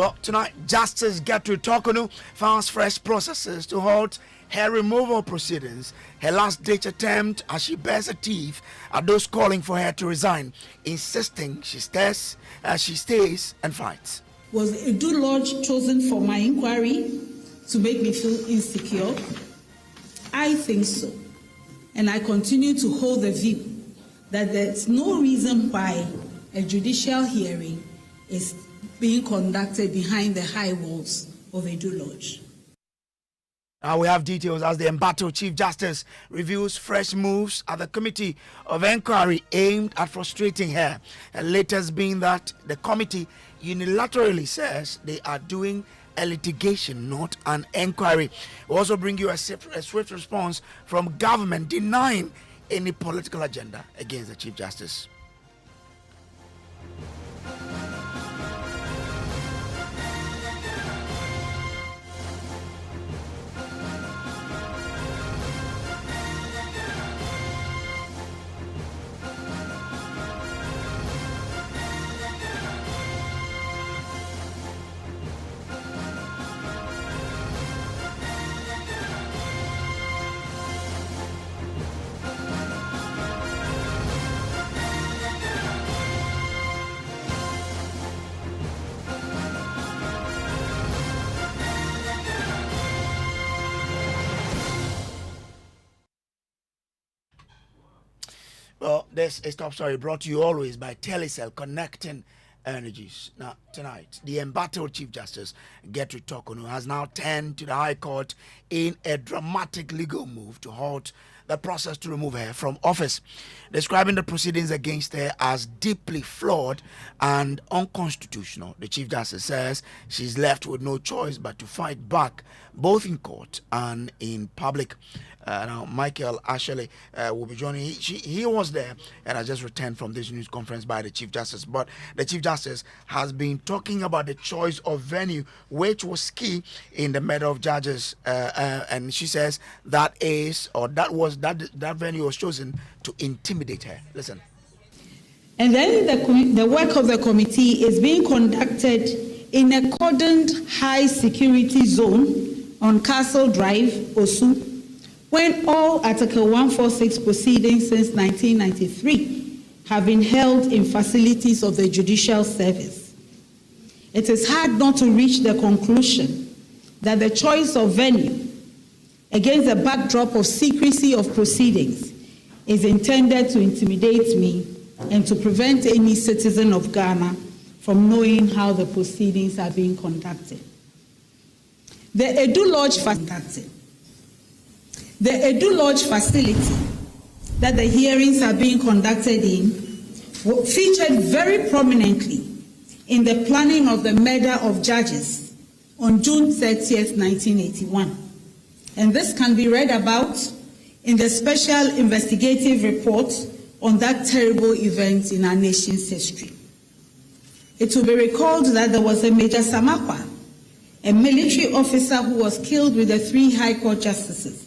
Well, tonight, Justice Torkornoo files fresh processes to halt her removal proceedings. Her last-ditch attempt as she bears a teeth at those calling for her to resign, insisting she stays and fights. Was a due lodge chosen for my inquiry to make me feel insecure? I think so. And I continue to hold the view that there's no reason why a judicial hearing is being conducted behind the high walls of a due lodge. Now we have details as the embattled Chief Justice reviews fresh moves at the Committee of Inquiry aimed at frustrating her. And latest being that the committee unilaterally says they are doing a litigation, not an inquiry. We also bring you a swift response from government denying any political agenda against the Chief Justice. Well, this is Top Story brought to you always by Telecel, connecting energies. Now, tonight, the embattled Chief Justice, Torkornoo, has now turned to the High Court in a dramatic legal move to halt the process to remove her from office, describing the proceedings against her as deeply flawed and unconstitutional. The Chief Justice says she's left with no choice but to fight back, both in court and in public. Now, Michael Ashley will be joining. He was there and has just returned from this news conference by the Chief Justice. But the Chief Justice has been talking about the choice of venue, which was key in the matter of judges. And she says that venue was chosen to intimidate her. Listen. And then the work of the committee is being conducted in a cordoned high security zone on Castle Drive, Osu, when all Article 146 proceedings since 1993 have been held in facilities of the Judicial Service. It is hard not to reach the conclusion that the choice of venue against the backdrop of secrecy of proceedings is intended to intimidate me and to prevent any citizen of Ghana from knowing how the proceedings are being conducted. The Edu Lodge facility that the hearings are being conducted in featured very prominently in the planning of the murder of judges on June 30th, 1981. And this can be read about in the special investigative report on that terrible event in our nation's history. It will be recalled that there was a Major Samakwa, a military officer who was killed with the 3 High Court justices,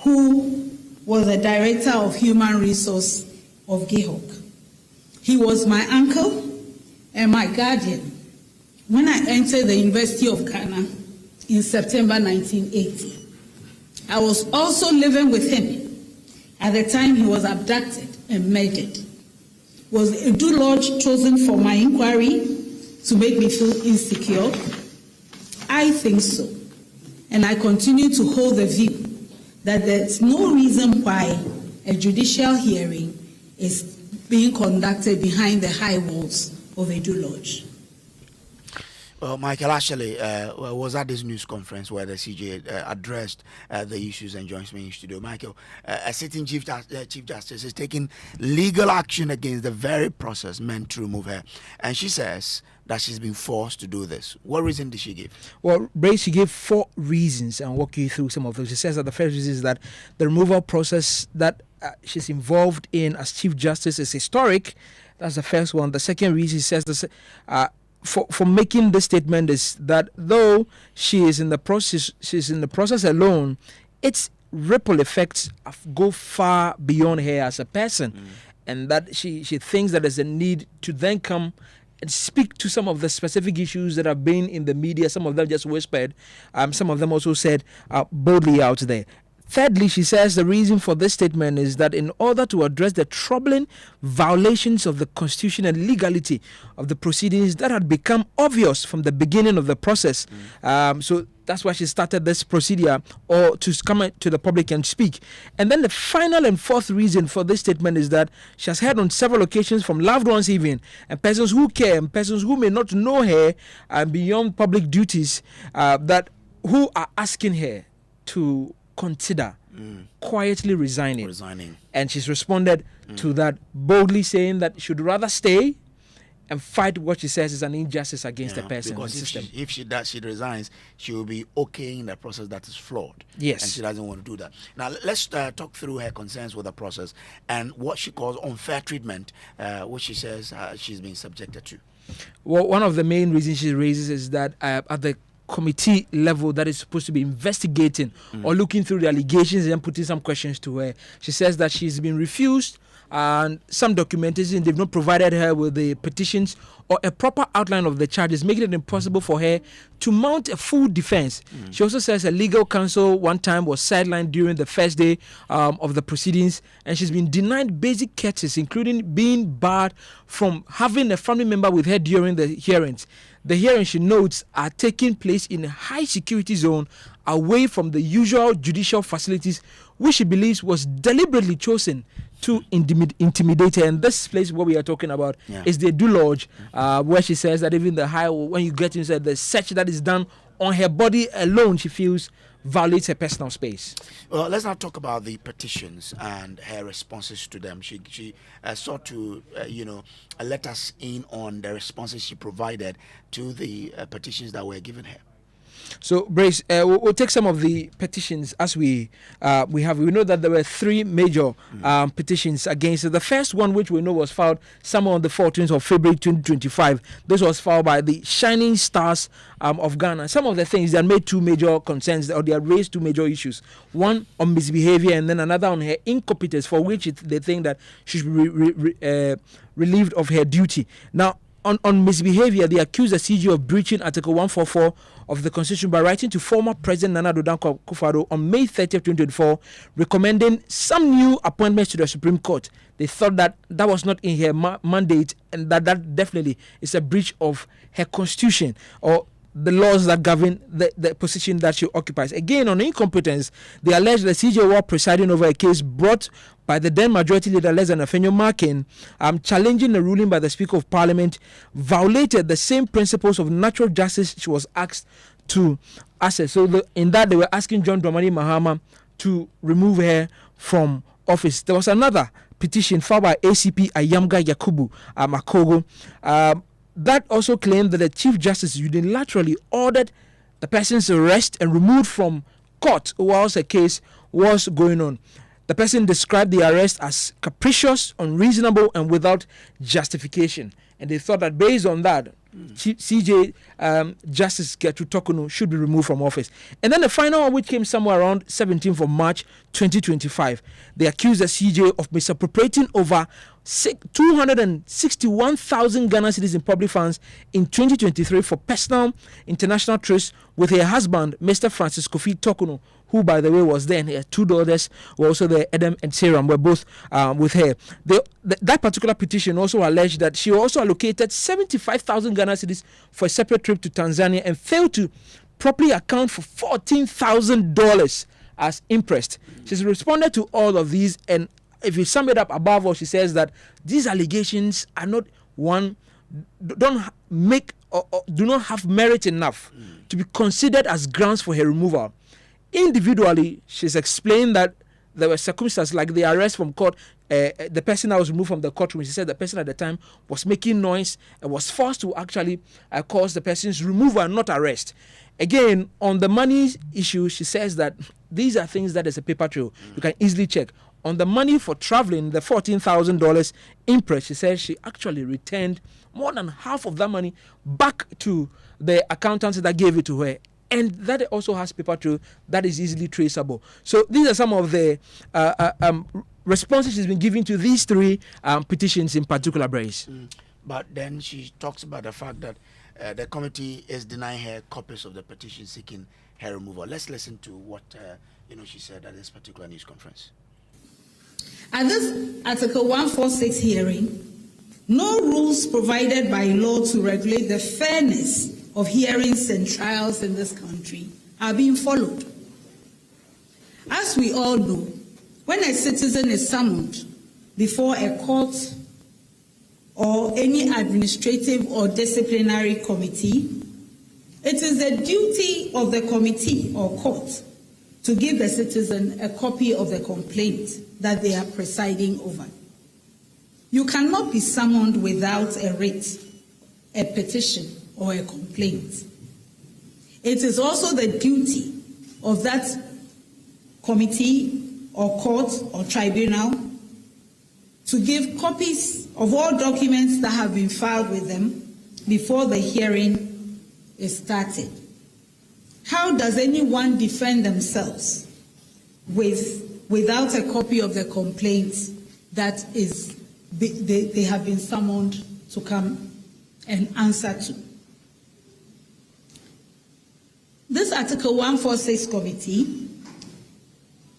who was the Director of Human Resource of GIHOC. He was my uncle and my guardian when I entered the University of Ghana in September 1980. I was also living with him at the time he was abducted and murdered. Was Edu Lodge chosen for my inquiry to make me feel insecure? I think so. And I continue to hold the view that there's no reason why a judicial hearing is being conducted behind the high walls of Edu Lodge. Well, Michael Ashley was at this news conference where the CJ addressed the issues and joins me in studio. Michael, a sitting Chief Justice is taking legal action against the very process meant to remove her. And she says that she's been forced to do this. What reason did she give? Well, Ray, she gave 4 reasons, and I'll walk you through some of those. She says that the first reason is that the removal process that she's involved in as Chief Justice is historic. That's the first one. The second reason, she says this, for making this statement is that though she's in the process alone, its ripple effects go far beyond her as a person, and that she thinks that there's a need to then come and speak to some of the specific issues that have been in the media. Some of them just whispered. Some of them also said boldly out there. Thirdly, she says the reason for this statement is that in order to address the troubling violations of the Constitution and legality of the proceedings that had become obvious from the beginning of the process. So that's why she started this procedure, or to come to the public and speak. And then the final and fourth reason for this statement is that she has heard on several occasions from loved ones even, and persons who care, and persons who may not know her beyond public duties, that who are asking her to consider quietly resigning. And she's responded to that boldly, saying that she should rather stay and fight what she says is an injustice against the person. Because if she resigns, she will be okaying the process that is flawed. Yes. And she doesn't want to do that. Now, let's talk through her concerns with the process and what she calls unfair treatment, which she says she's been subjected to. Well, one of the main reasons she raises is that at the committee level that is supposed to be investigating or looking through the allegations and putting some questions to her, she says that she's been refused and some documentation. They've not provided her with the petitions or a proper outline of the charges, making it impossible for her to mount a full defense. She also says her legal counsel one time was sidelined during the first day of the proceedings, and she's been denied basic courtesies, including being barred from having a family member with her during the hearings. The hearings, she notes, are taking place in a high security zone away from the usual judicial facilities, which she believes was deliberately chosen to intimidate her. And this place what we are talking about is the Do Lodge, where she says that even when you get inside, the search that is done on her body alone, she feels violates her personal space. Well, let's now talk about the petitions and her responses to them. She sought to, let us in on the responses she provided to the petitions that were given her. So, Brace, we'll take some of the petitions as we have. We know that there were three major petitions against it. The first one, which we know was filed somewhere on the 14th of February 2025. This was filed by the Shining Stars of Ghana. Some of the things that made two major concerns, or they have raised two major issues. One on misbehavior, and then another on her incompetence, for which they think that she should be relieved of her duty. Now, on misbehavior, they accuse the CG of breaching Article 144 of the Constitution by writing to former President Nana Addo Dankwa Akufo-Addo on May 30, 2024, recommending some new appointments to the Supreme Court. They thought that was not in her mandate, and that definitely is a breach of her Constitution or the laws that govern the position that she occupies. Again, on incompetence, they allege the CJ were presiding over a case brought by the then majority leader, Lezen Afenyo-Markin, challenging the ruling by the Speaker of Parliament, violated the same principles of natural justice she was asked to assess. So in that, they were asking John Dramani Mahama to remove her from office. There was another petition filed by ACP Ayamga Yakubu Makogo, that also claimed that the Chief Justice unilaterally ordered the person's arrest and removed from court whilst a case was going on. The person described the arrest as capricious, unreasonable, and without justification. And they thought that based on that, CJ Justice Torkornoo should be removed from office. And then the final one, which came somewhere around 17th of March 2025, they accused the CJ of misappropriating over 261,000 Ghana cedis in public funds in 2023 for personal international trips with her husband, Mr. Francis Kofi Torkornoo, who, by the way, was there, and her two daughters were also there. Adam and Sarah were both with her. That particular petition also alleged that she also allocated 75,000 Ghana cedis for a separate trip to Tanzania and failed to properly account for $14,000 as interest. She's responded to all of these, and if you sum it up above all, she says that these allegations are not don't make or do not have merit enough to be considered as grounds for her removal. Individually, she's explained that there were circumstances like the arrest from court. The person that was removed from the courtroom, she said the person at the time was making noise and was forced to actually cause the person's removal and not arrest. Again, on the money issue, she says that these are things that is a paper trail. You can easily check. On the money for traveling, the $14,000 interest, she says she actually returned more than half of that money back to the accountants that gave it to her. And that also has paper trail that is easily traceable. So these are some of the responses she's been giving to these three petitions in particular, Brace. But then she talks about the fact that the committee is denying her copies of the petition seeking her removal. Let's listen to what she said at this particular news conference. At this Article 146 hearing, no rules provided by law to regulate the fairness of hearings and trials in this country are being followed. As we all know, when a citizen is summoned before a court or any administrative or disciplinary committee, it is the duty of the committee or court to give the citizen a copy of the complaint that they are presiding over. You cannot be summoned without a writ, a petition, or a complaint. It is also the duty of that committee or court or tribunal to give copies of all documents that have been filed with them before the hearing is started. How does anyone defend themselves without a copy of the complaint that they have been summoned to come and answer to? This Article 146 committee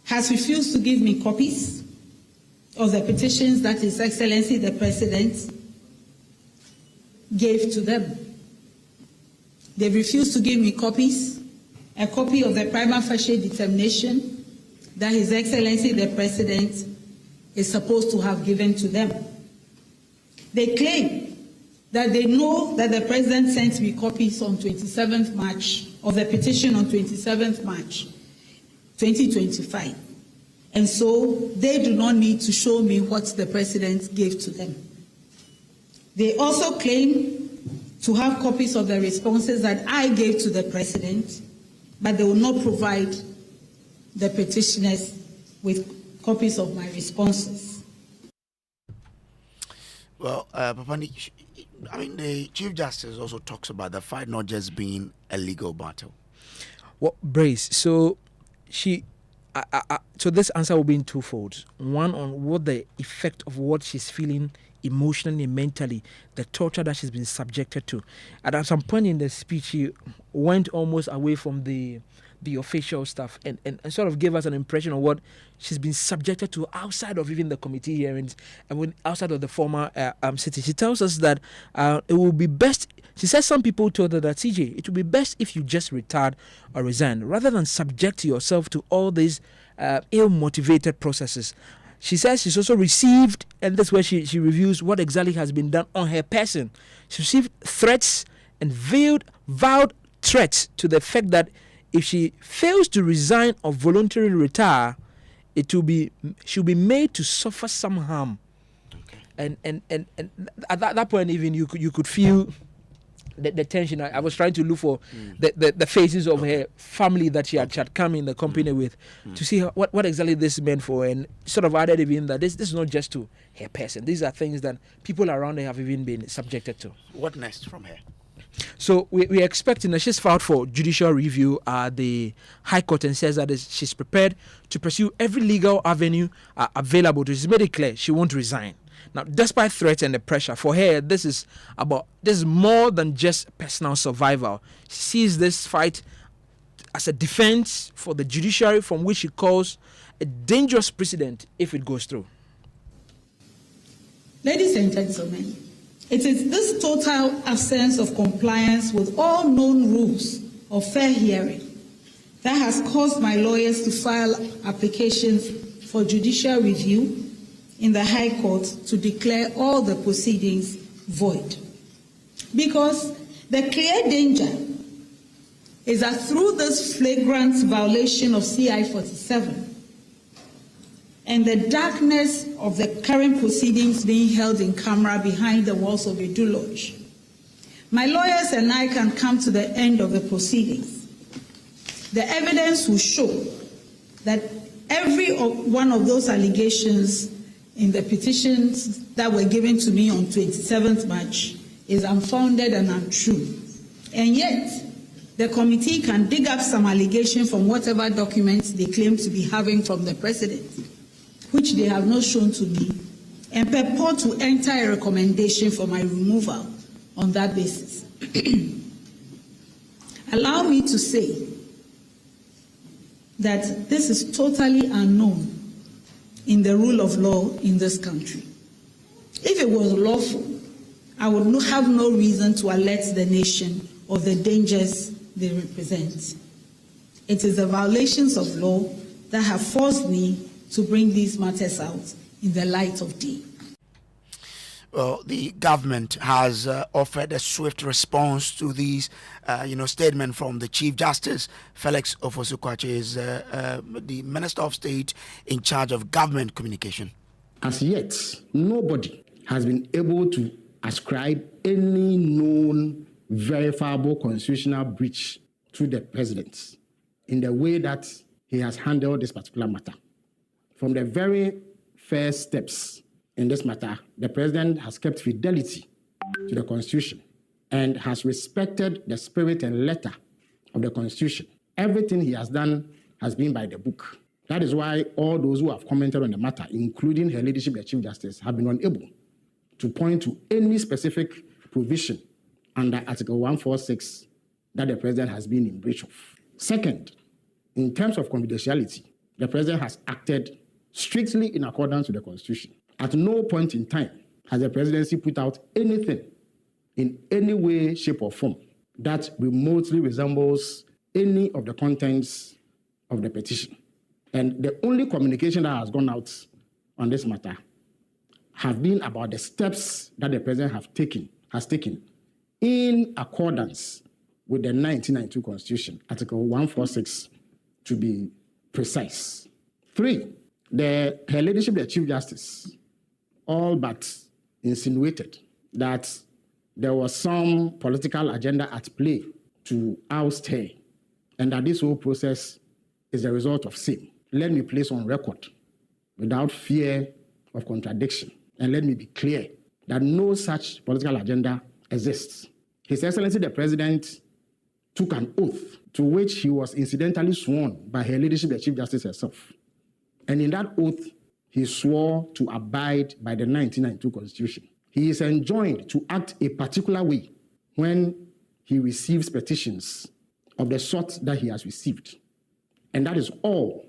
has refused to give me copies of the petitions that His Excellency the President gave to them. They refused to give me copies, a copy of the prima facie determination that His Excellency the President is supposed to have given to them. They claim that they know that the President sent me copies on 27th March of the petition on 27th March 2025. And so they do not need to show me what the President gave to them. They also claim to have copies of the responses that I gave to the President, but they will not provide the petitioners with copies of my responses. Well, Papani, I mean, the Chief Justice also talks about the fight not just being a legal battle. Well, Brace, so so this answer will be in twofold. One, on what the effect of what she's feeling emotionally, mentally, the torture that she's been subjected to. And at some point in the speech, she went almost away from the official stuff and sort of gave us an impression of what she's been subjected to outside of even the committee hearings and outside of the former city. She tells us that it will be best. She says some people told her that, CJ, it would be best if you just retired or resign rather than subject yourself to all these ill-motivated processes. She says she's also received, and that's where she reviews what exactly has been done on her person. She received threats and vowed threats to the effect that if she fails to resign or voluntarily retire, she'll be made to suffer some harm. Okay. And at that point, even you could feel the tension. I was trying to look for the faces of her family that she had come in the company with to see what exactly this meant for, and sort of added even that this is not just to her person. These are things that people around her have even been subjected to. What next from her? So we're expecting that she's filed for judicial review at the High Court and says that she's prepared to pursue every legal avenue available. She's made it clear she won't resign. Now, despite threats and the pressure, for her, this is more than just personal survival. She sees this fight as a defense for the judiciary, from which she calls a dangerous precedent if it goes through. Ladies and gentlemen, it is this total absence of compliance with all known rules of fair hearing that has caused my lawyers to file applications for judicial review in the High Court to declare all the proceedings void. Because the clear danger is that through this flagrant violation of CI 47 and the darkness of the current proceedings being held in camera behind the walls of a Lodge, my lawyers and I can come to the end of the proceedings. The evidence will show that every one of those allegations in the petitions that were given to me on 27th March is unfounded and untrue. And yet, the committee can dig up some allegation from whatever documents they claim to be having from the President, which they have not shown to me, and purport to enter a recommendation for my removal on that basis. Allow me to say that this is totally unknown in the rule of law in this country. If it was lawful, I would have no reason to alert the nation of the dangers they represent. It is the violations of law that have forced me to bring these matters out in the light of day. Well, the government has offered a swift response to these, statement from the Chief Justice. Felix Ofosu-Kwakye is the Minister of State in charge of government communication. As yet, nobody has been able to ascribe any known verifiable constitutional breach to the president in the way that he has handled this particular matter. From the very first steps in this matter, the president has kept fidelity to the Constitution and has respected the spirit and letter of the Constitution. Everything he has done has been by the book. That is why all those who have commented on the matter, including Her Ladyship, the Chief Justice, have been unable to point to any specific provision under Article 146 that the president has been in breach of. Second, in terms of confidentiality, the president has acted strictly in accordance with the Constitution. At no point in time has the presidency put out anything in any way, shape, or form that remotely resembles any of the contents of the petition. And the only communication that has gone out on this matter have been about the steps that the president has taken in accordance with the 1992 Constitution, Article 146 to be precise. 3, Her Ladyship, the Chief Justice, all but insinuated that there was some political agenda at play to oust her, and that this whole process is a result of same. Let me place on record, without fear of contradiction, and let me be clear that no such political agenda exists. His Excellency the President took an oath to which he was incidentally sworn by Her Ladyship, the Chief Justice herself. And in that oath, he swore to abide by the 1992 Constitution. He is enjoined to act a particular way when he receives petitions of the sort that he has received. And that is all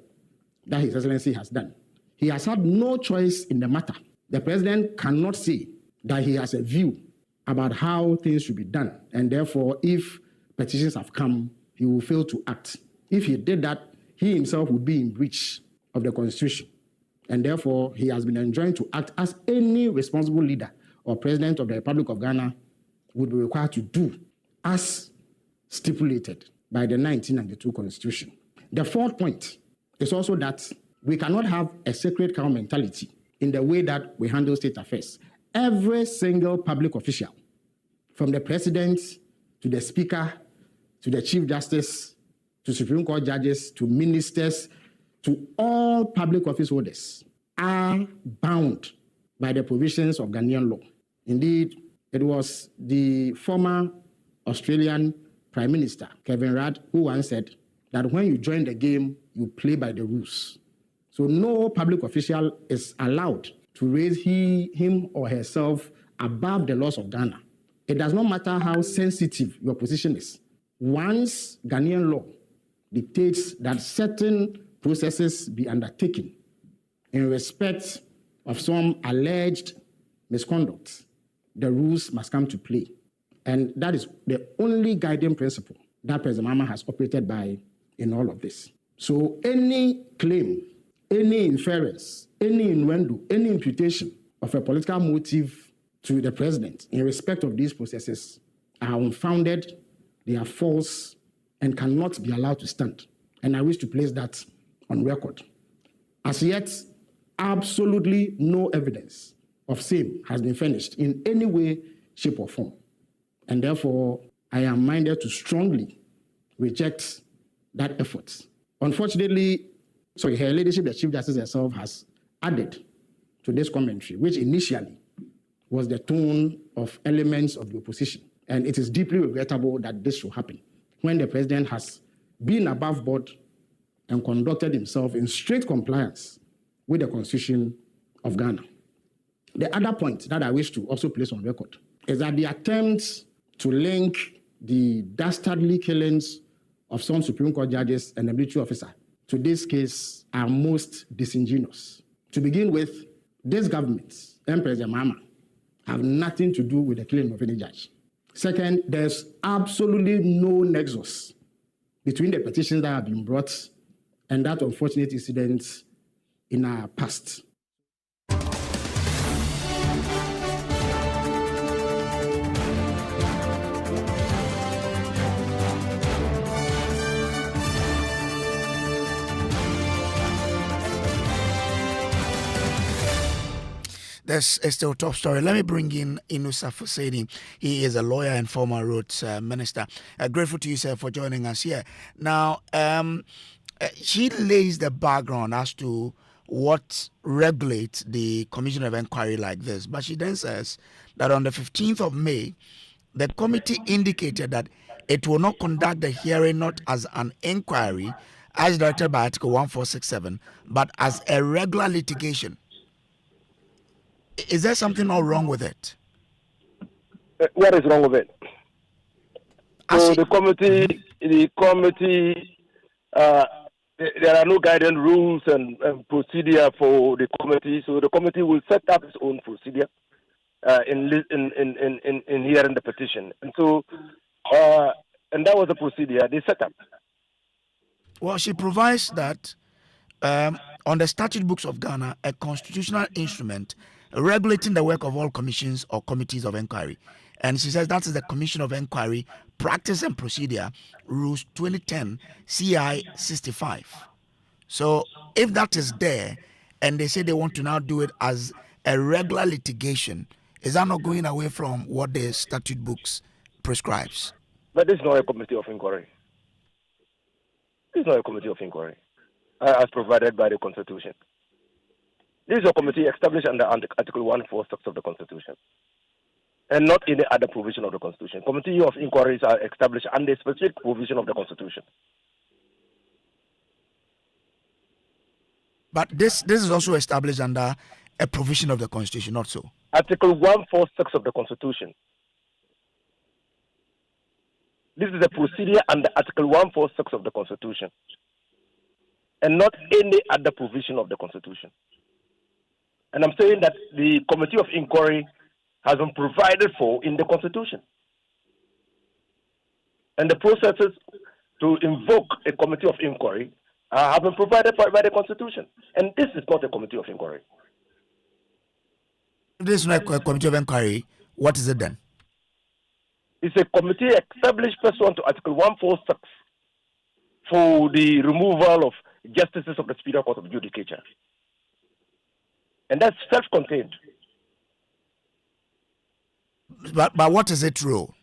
that His Excellency has done. He has had no choice in the matter. The president cannot say that he has a view about how things should be done, and therefore, if petitions have come, he will fail to act. If he did that, he himself would be in breach of the Constitution. And therefore, he has been enjoined to act as any responsible leader or president of the Republic of Ghana would be required to do, as stipulated by the 1992 Constitution. The fourth point is also that we cannot have a sacred cow mentality in the way that we handle state affairs. Every single public official, from the president to the speaker, to the Chief Justice, to Supreme Court judges, to ministers, to all public office holders, are bound by the provisions of Ghanaian law. Indeed, it was the former Australian Prime Minister, Kevin Rudd, who once said that when you join the game, you play by the rules. So no public official is allowed to raise him or herself above the laws of Ghana. It does not matter how sensitive your position is. Once Ghanaian law dictates that certain processes be undertaken in respect of some alleged misconduct, the rules must come to play. And that is the only guiding principle that President Mahama has operated by in all of this. So any claim, any inference, any innuendo, any imputation of a political motive to the president in respect of these processes are unfounded, they are false, and cannot be allowed to stand. And I wish to place that on record. As yet, absolutely no evidence of same has been furnished in any way, shape, or form. And therefore, I am minded to strongly reject that effort. Unfortunately, Her Ladyship, the Chief Justice herself, has added to this commentary, which initially was the tone of elements of the opposition. And it is deeply regrettable that this should happen when the president has been above board and conducted himself in strict compliance with the Constitution of Ghana. The other point that I wish to also place on record is that the attempts to link the dastardly killings of some Supreme Court judges and a military officer to this case are most disingenuous. To begin with, this government and President Mahama have nothing to do with the killing of any judge. Second, there's absolutely no nexus between the petitions that have been brought and that unfortunate incident in our past. This is still top story. Let me bring in Inusa Fuseni. He is a lawyer and former roads minister. Grateful to you, sir, for joining us here. Now, she lays the background as to what regulates the Commission of Inquiry like this. But she then says that on the 15th of May, the committee indicated that it will not conduct the hearing not as an inquiry, as directed by Article 1467, but as a regular litigation. Is there something not wrong with it? What is wrong with it? So the committee, there are no guidance rules and procedure for the committee. So the committee will set up its own procedure in hearing the petition. And so, and that was the procedure they set up. Well, she provides that on the statute books of Ghana, a constitutional instrument regulating the work of all commissions or committees of inquiry. And she says that is the Commission of Inquiry Practice and Procedure, Rules 2010, CI 65. So if that is there, and they say they want to now do it as a regular litigation, is that not going away from what the statute books prescribes? But this is not a committee of inquiry. This is not a committee of inquiry, as provided by the Constitution. This is a committee established under Article 146 of the Constitution, and not any other provision of the Constitution. Committee of inquiries are established under a specific provision of the Constitution. But this is also established under a provision of the Constitution, not so? Article 146 of the Constitution. This is a procedure under Article 146 of the Constitution, and not any other provision of the Constitution. And I'm saying that the Committee of Inquiry has been provided for in the Constitution. And the processes to invoke a Committee of Inquiry have been provided for by the Constitution. And this is not a Committee of Inquiry. This is not a Committee of Inquiry. What is it then? It's a committee established pursuant to Article 146 for the removal of justices of the Superior Court of Judicature. And that's self-contained. But what is its role?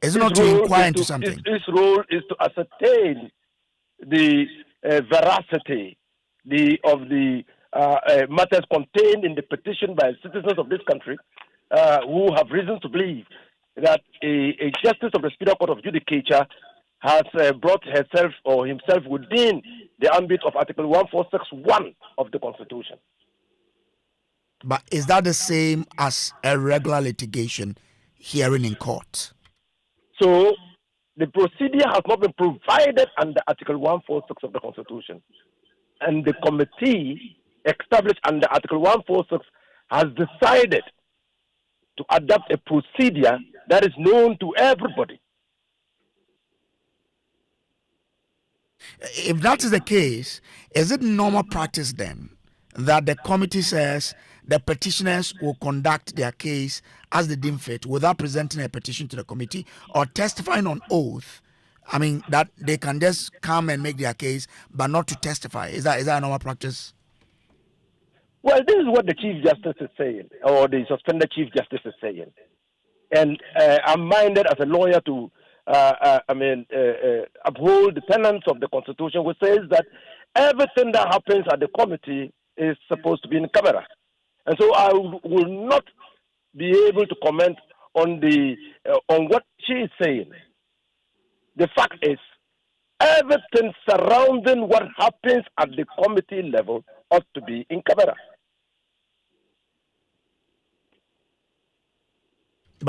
Is it not to inquire into something? Its role is to ascertain the veracity of the matters contained in the petition by citizens of this country who have reason to believe that a justice of the Superior Court of Judicature has brought herself or himself within the ambit of Article 146(1) of the Constitution. But is that the same as a regular litigation hearing in court? So the procedure has not been provided under Article 146 of the Constitution. And the committee established under Article 146 has decided to adopt a procedure that is known to everybody. If that is the case, is it normal practice then that the committee says the petitioners will conduct their case as they deem fit without presenting a petition to the committee or testifying on oath? I mean, that they can just come and make their case, but not to testify. Is that a normal practice? Well, this is what the Chief Justice is saying, or the suspended Chief Justice is saying. And I'm minded as a lawyer to uphold the tenets of the Constitution, which says that everything that happens at the committee is supposed to be in camera. And so I will not be able to comment on what she is saying. The fact is, everything surrounding what happens at the committee level ought to be in camera.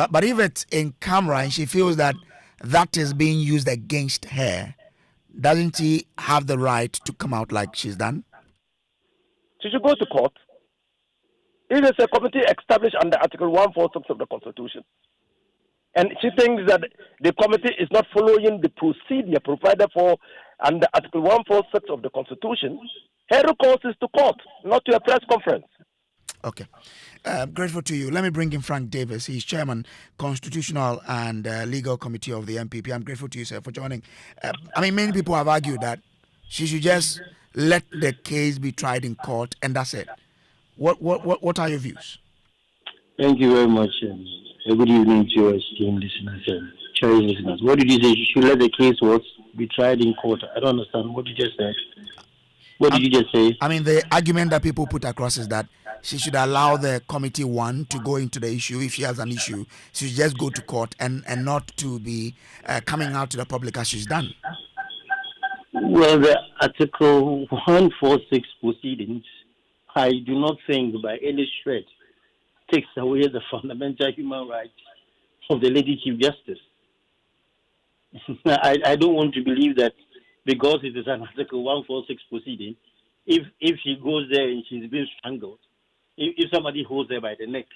But if it's in camera and she feels that that is being used against her, doesn't she have the right to come out like she's done? She should go to court. It is a committee established under Article 146 of the Constitution. And she thinks that the committee is not following the procedure provided for under Article 146 of the Constitution. Her recourse is to court, not to a press conference. Okay. Grateful to you. Let me bring in Frank Davis. He's Chairman, Constitutional and Legal Committee of the MPP. I'm grateful to you, sir, for joining. Many people have argued that she should just let the case be tried in court and that's it. What are your views? Thank you very much. Good evening to your esteemed listeners and cherished listeners. What did you say? You should let the case be tried in court. I don't understand. What did you just say? What did you just say? The argument that people put across is that she should allow the committee one to go into the issue. If she has an issue, she should just go to court and not to be coming out to the public as she's done. Well, the Article 146 proceedings, I do not think by any stretch takes away the fundamental human rights of the Lady Chief Justice. I don't want to believe that because it is an Article 146 proceeding, if she goes there and she's being strangled, if somebody holds her by the neck,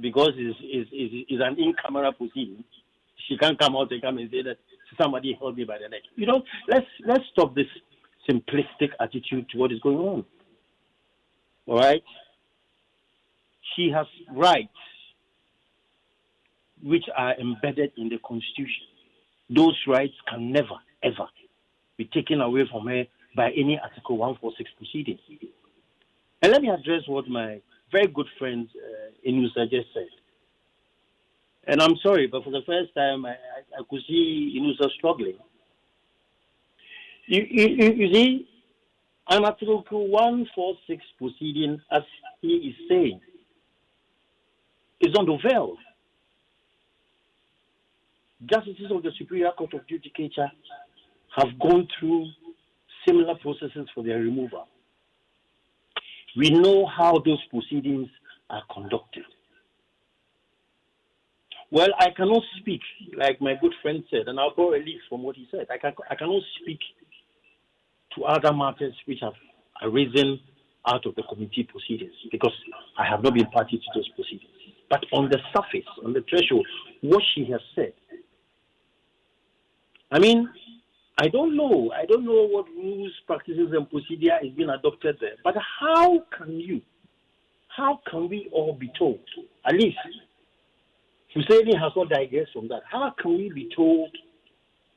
because it's an in-camera proceeding, she can't come out and come and say that somebody held me by the neck. Let's stop this simplistic attitude to what is going on. All right? She has rights which are embedded in the Constitution. Those rights can never, ever be taken away from her by any Article 146 proceeding. And let me address what my very good friend Inusa just said. And I'm sorry, but for the first time, I could see Inusa struggling. You see, an Article 146 proceeding, as he is saying, is unveiled. Justices of the Superior Court of Judicature have gone through similar processes for their removal. We know how those proceedings are conducted. Well, I cannot speak, like my good friend said, and I'll borrow a leaf from what he said. I cannot speak to other matters which have arisen out of the committee proceedings because I have not been party to those proceedings. But on the surface, on the threshold, what she has said, I don't know what rules, practices, and procedure is being adopted there. But how can we all be told, at least Husseini has not digressed from that, how can we be told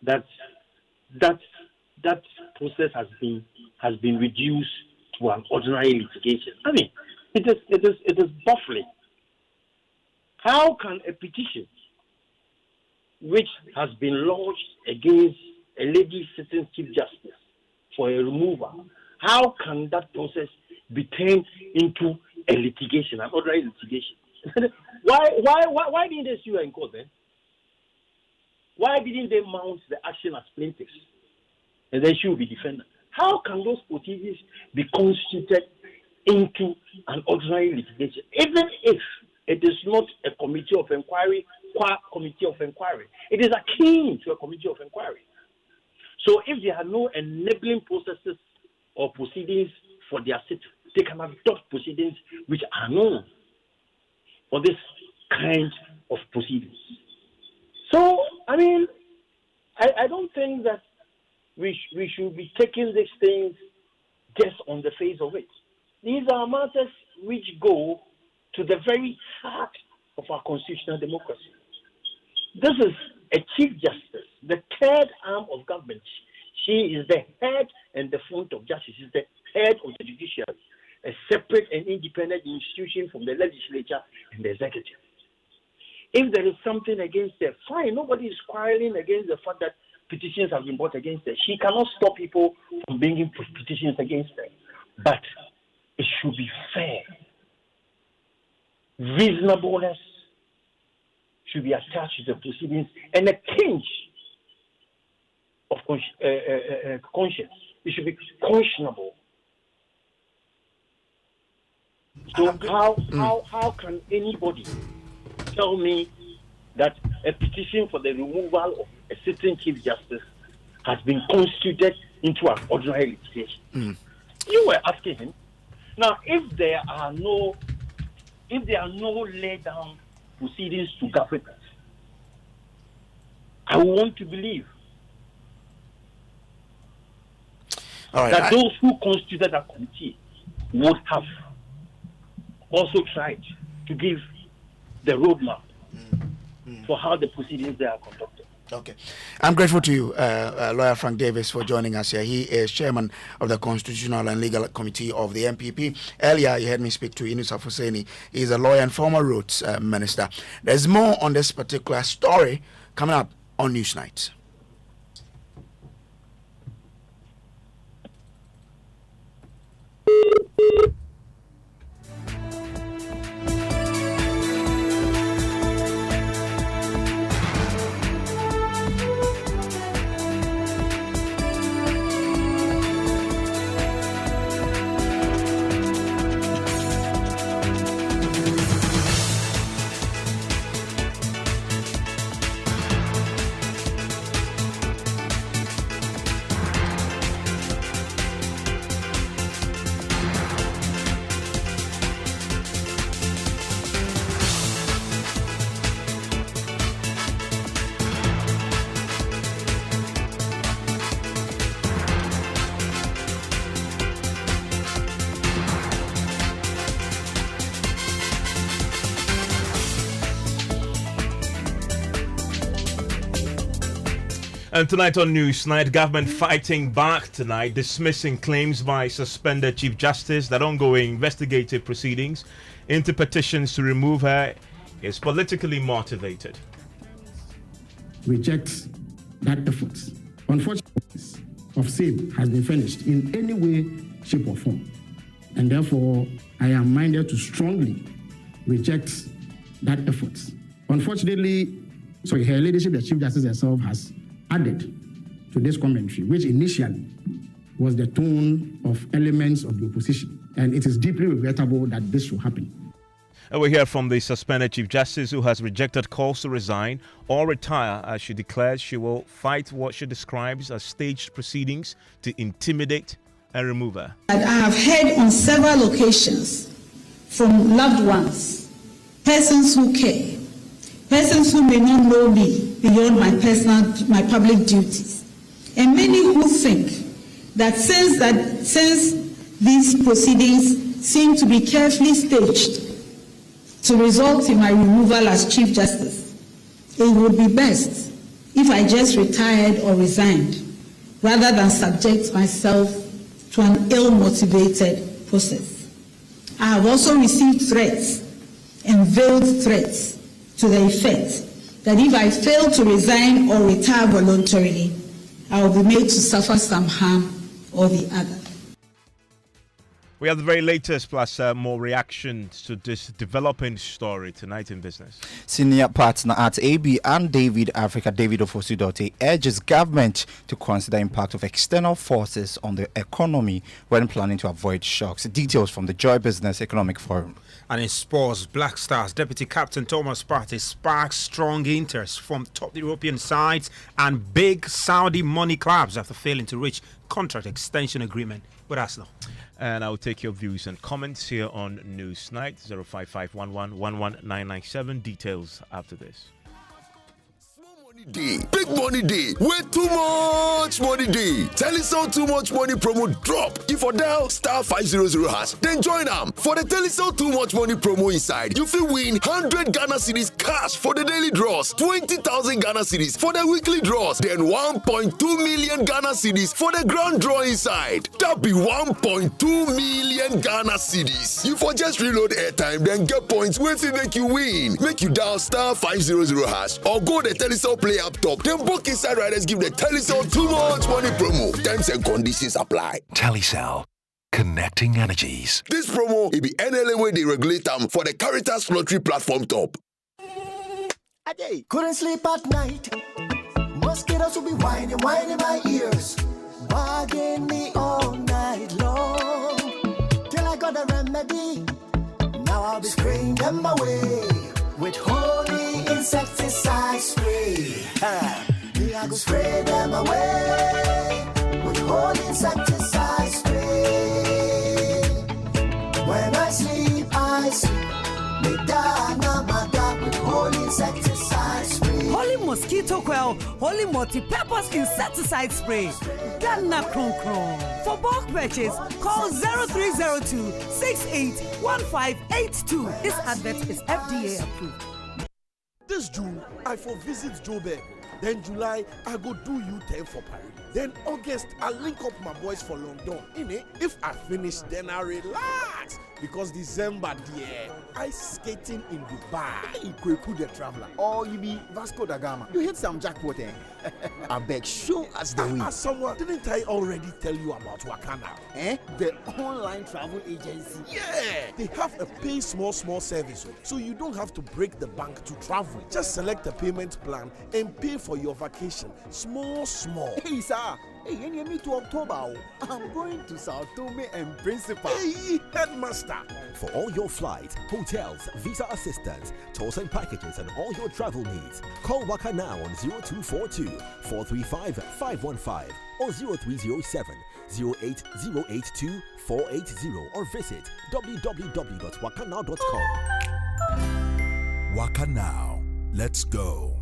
that process has been reduced to an ordinary litigation? It is baffling. How can a petition which has been lodged against a lady sitting Chief Justice for a removal, how can that process be turned into a litigation, an ordinary litigation? Why didn't they sue her in court then? Why didn't they mount the action as plaintiffs? And then she will be defended. How can those proceedings be constituted into an ordinary litigation? Even if it is not a committee of inquiry, it is akin to a committee of inquiry. So if there are no enabling processes or proceedings for their sit, they can adopt proceedings which are known for this kind of proceedings. So, I don't think that we should be taking these things just on the face of it. These are matters which go to the very heart of our constitutional democracy. This is a Chief Justice, the third arm of government. She is the head and the front of justice. She is the head of the judiciary, a separate and independent institution from the legislature and the executive. If there is something against her, fine. Nobody is quarreling against the fact that petitions have been brought against her. She cannot stop people from bringing petitions against her. But it should be fair. Reasonableness should be attached to the proceedings and a tinge of conscience. It should be questionable. So how can anybody tell me that a petition for the removal of a sitting Chief Justice has been constituted into an ordinary litigation. You were asking him. Now, if there are no lay down proceedings to government, I want to believe that those who constituted that committee would have also tried to give the roadmap for how the proceedings there are conducted. Okay. I'm grateful to you, Lawyer Frank Davis, for joining us here. He is chairman of the Constitutional and Legal Committee of the MPP. Earlier, you heard me speak to Inus Afuseni. He is a lawyer and former roads minister. There's more on this particular story coming up on Newsnight. And tonight on Newsnight, government fighting back tonight, dismissing claims by suspended Chief Justice that ongoing investigative proceedings into petitions to remove her is politically motivated. Rejects that effort. Unfortunately, of same has been finished in any way, shape, or form. And therefore, I am minded to strongly reject that effort. Unfortunately, Her Ladyship, the Chief Justice herself, has added to this commentary, which initially was the tone of elements of the opposition. And it is deeply regrettable that this will happen. We hear from the suspended Chief Justice, who has rejected calls to resign or retire, as she declares she will fight what she describes as staged proceedings to intimidate and remove her. I have heard on several occasions from loved ones, persons who care, persons who may not know me beyond my public duties, and many who think that since these proceedings seem to be carefully staged to result in my removal as Chief Justice, it would be best if I just retired or resigned rather than subject myself to an ill-motivated process. I have also received threats and veiled threats to the effect that if I fail to resign or retire voluntarily, I will be made to suffer some harm or the other. We have the very latest plus more reactions to this developing story tonight in business. Senior partner at AB and David Africa, David Ofosudote, urges government to consider impact of external forces on the economy when planning to avoid shocks. Details from the Joy Business Economic Forum. And in sports, Black Stars Deputy Captain Thomas Partey sparks strong interest from top European sides and big Saudi money clubs after failing to reach contract extension agreement with Arsenal. And I'll take your views and comments here on Newsnight 05511119997. Details after this. Day. Big money day. Wait, too much money day. Telecel too much money promo drop. If you dial *500#, then join them for the Telecel too much money promo inside. You feel win 100 Ghana cedis cash for the daily draws, 20,000 Ghana cedis for the weekly draws, then 1.2 million Ghana cedis for the grand draw inside. That be 1.2 million Ghana cedis. You for just reload airtime, then get points wey fit make you win. Make you dial *500# or go the Telecel Play up top. Then book inside riders give the Telecel too much money promo. Terms and conditions apply. Telecel, connecting energies. This promo will be NLA where they regulate them for the Caritas Lottery platform top. Couldn't sleep at night. Mosquitoes will be whining my ears, bugging me all night long. Till I got a remedy. Now I'll be spraying them away with holy insecticide spray. Me, I go spray them away with whole insecticide spray. When I sleep, me die, my God, with whole insecticide spray. Holy mosquito coil, holy multi-purpose insecticide spray. Dana Kron Kron. For bulk purchase, call 0302 681582. This advert is FDA approved. This June, I for visit Joburg. Then July, I go do U10 for Paris. Then August, I link up my boys for London. If I finish, then I relax. Because December, dear, I skating in Dubai. You could the traveler. Or you be Vasco da Gama. You hit some jackpot, eh? I beg, show us the way. Someone, didn't I already tell you about Wakana? The online travel agency. Yeah, they have a pay small service, so you don't have to break the bank to travel. Just select a payment plan and pay for your vacation. Small. Hey, sir. Hey, you me to October. I'm going to Sao Tome and Principe. Hey, headmaster. For all your flights, hotels, visa assistance, tours and packages, and all your travel needs, call Waka now on 0242 435 515 or 0307 08082 480 or visit www.wakanow.com. Waka Now. Let's go.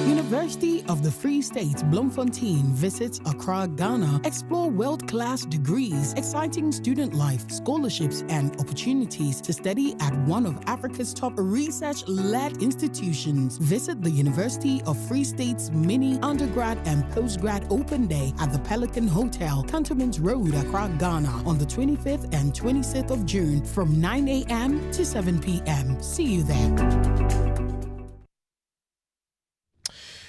University of the Free State, Bloemfontein visits Accra, Ghana. Explore world-class degrees, exciting student life, scholarships, and opportunities to study at one of Africa's top research-led institutions. Visit the University of Free State's mini undergrad and postgrad open day at the Pelican Hotel, Cantonment Road, Accra, Ghana, on the 25th and 26th of June from 9 a.m. to 7 p.m. See you there.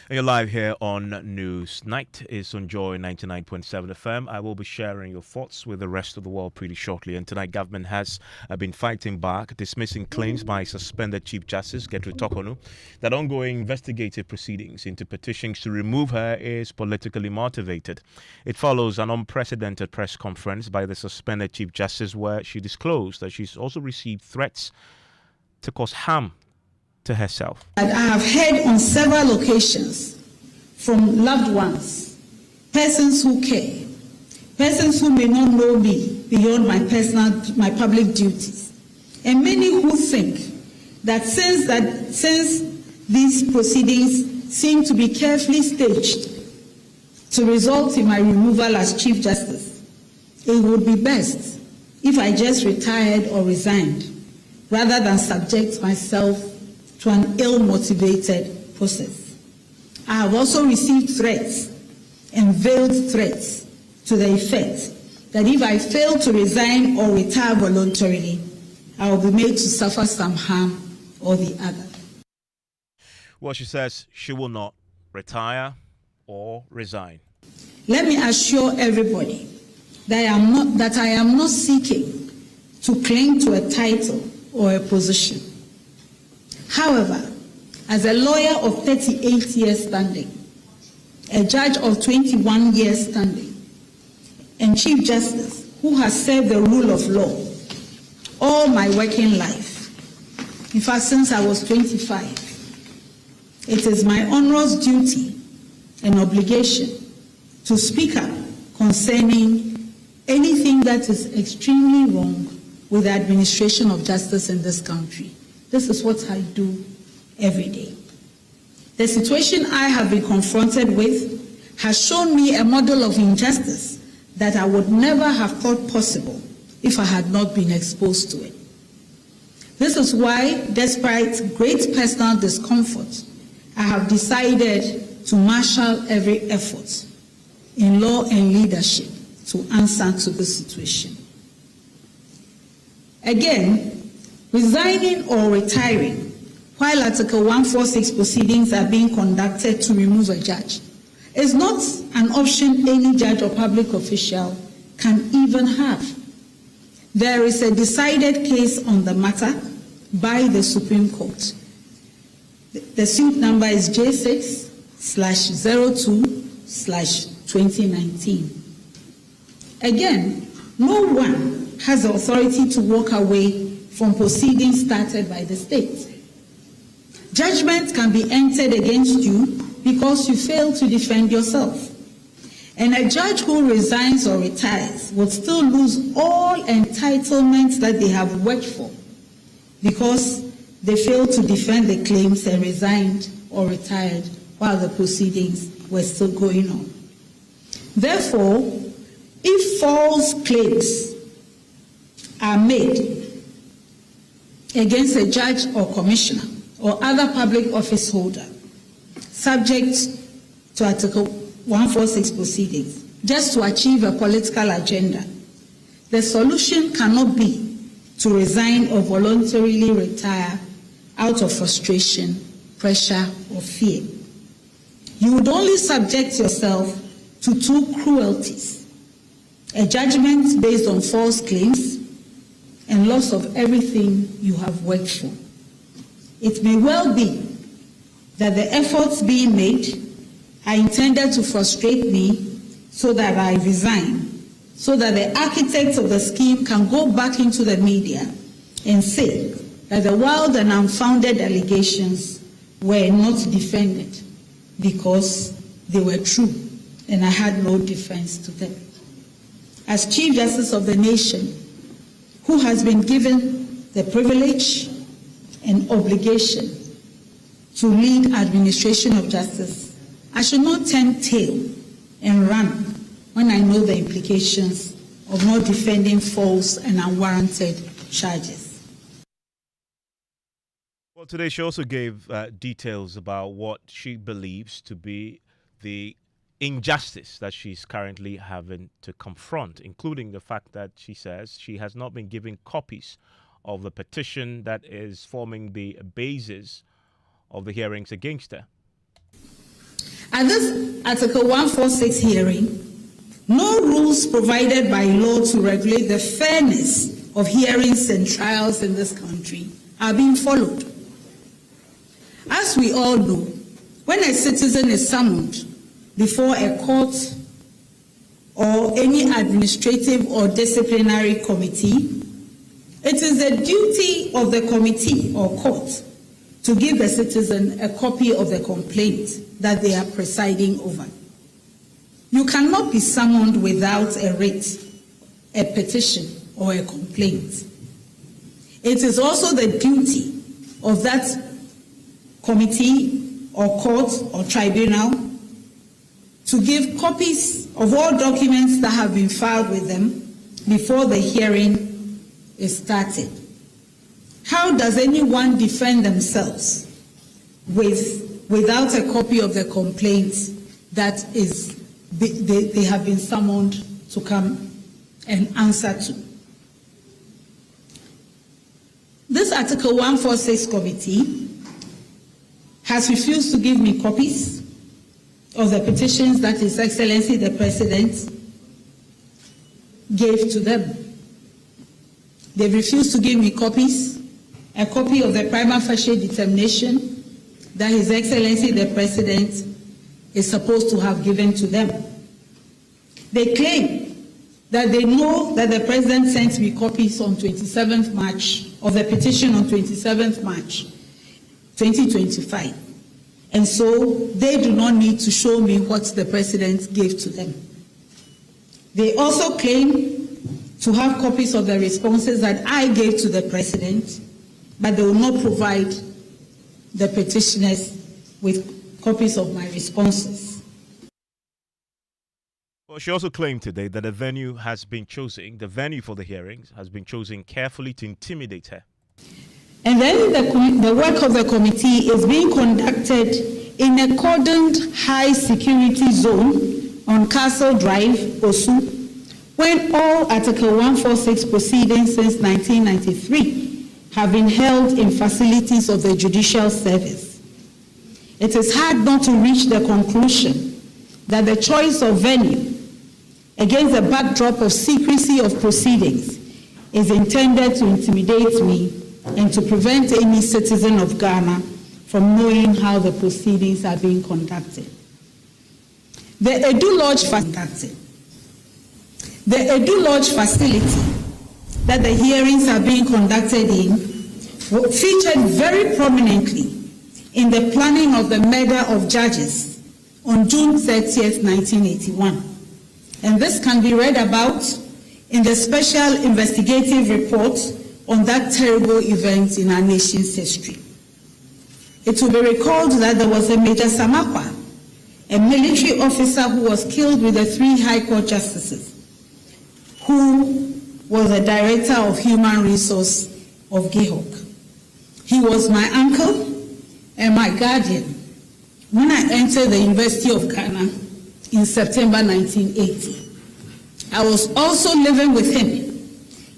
You're live here on News Night. It's on Joy 99.7 FM. I will be sharing your thoughts with the rest of the world pretty shortly. And tonight, government has been fighting back, dismissing claims by suspended Chief Justice Torkornoo that ongoing investigative proceedings into petitions to remove her is politically motivated. It follows an unprecedented press conference by the suspended Chief Justice where she disclosed that she's also received threats to cause harm to herself. I have heard on several occasions from loved ones, persons who care, persons who may not know me beyond my public duties, and many who think that since these proceedings seem to be carefully staged to result in my removal as Chief Justice, it would be best if I just retired or resigned rather than subject myself to an ill-motivated process. I have also received threats and veiled threats to the effect that if I fail to resign or retire voluntarily, I will be made to suffer some harm or the other. Well, she says she will not retire or resign. Let me assure everybody that I am not seeking to cling to a title or a position. However, as a lawyer of 38 years standing, a judge of 21 years standing, and Chief Justice who has served the rule of law all my working life, in fact since I was 25, it is my onerous duty and obligation to speak up concerning anything that is extremely wrong with the administration of justice in this country. This is what I do every day. The situation I have been confronted with has shown me a model of injustice that I would never have thought possible if I had not been exposed to it. This is why, despite great personal discomfort, I have decided to marshal every effort in law and leadership to answer to this situation. Again, resigning or retiring while Article 146 proceedings are being conducted to remove a judge is not an option any judge or public official can even have. There is a decided case on the matter by the Supreme Court. The suit number is J6/02/2019. Again, no one has the authority to walk away from proceedings started by the state. Judgment can be entered against you because you fail to defend yourself. And a judge who resigns or retires will still lose all entitlements that they have worked for because they failed to defend the claims and resigned or retired while the proceedings were still going on. Therefore, if false claims are made against a judge or commissioner or other public office holder subject to Article 146 proceedings, just to achieve a political agenda, the solution cannot be to resign or voluntarily retire out of frustration, pressure, or fear. You would only subject yourself to two cruelties: a judgment based on false claims and loss of everything you have worked for. It may well be that the efforts being made are intended to frustrate me so that I resign, so that the architects of the scheme can go back into the media and say that the wild and unfounded allegations were not defended because they were true and I had no defense to them. As Chief Justice of the nation, who has been given the privilege and obligation to lead administration of justice, I should not turn tail and run when I know the implications of not defending false and unwarranted charges. Well, today she also gave details about what she believes to be the injustice that she's currently having to confront, including the fact that she says she has not been given copies of the petition that is forming the basis of the hearings against her. At this Article 146 hearing, no rules provided by law to regulate the fairness of hearings and trials in this country are being followed. As we all know, when a citizen is summoned before a court or any administrative or disciplinary committee, it is the duty of the committee or court to give the citizen a copy of the complaint that they are presiding over. You cannot be summoned without a writ, a petition, or a complaint. It is also the duty of that committee or court or tribunal to give copies of all documents that have been filed with them before the hearing is started. How does anyone defend themselves without a copy of the complaint that they have been summoned to come and answer to? This Article 146 committee has refused to give me copies of the petitions that His Excellency the President gave to them. They've refused to give me copies, a copy of the prima facie determination that His Excellency the President is supposed to have given to them. They claim that they know that the President sent me copies on 27th March of the petition on 27th March 2025. And so they do not need to show me what the President gave to them. They also claim to have copies of the responses that I gave to the President, but they will not provide the petitioners with copies of my responses. Well, she also claimed today that a venue has been chosen, the venue for the hearings has been chosen carefully to intimidate her. And then the work of the committee is being conducted in a cordoned high security zone on Castle Drive, Osu, when all Article 146 proceedings since 1993 have been held in facilities of the Judicial Service. It is hard not to reach the conclusion that the choice of venue against the backdrop of secrecy of proceedings is intended to intimidate me and to prevent any citizen of Ghana from knowing how the proceedings are being conducted. The Edu Lodge conducted. The Edu Lodge facility that the hearings are being conducted in featured very prominently in the planning of the murder of judges on June 30th, 1981. And this can be read about in the special investigative report on that terrible event in our nation's history. It will be recalled that there was a Major Samakwa, a military officer who was killed with the 3 High Court justices, who was the Director of Human Resource of GEHOC. He was my uncle and my guardian when I entered the University of Ghana in September 1980. I was also living with him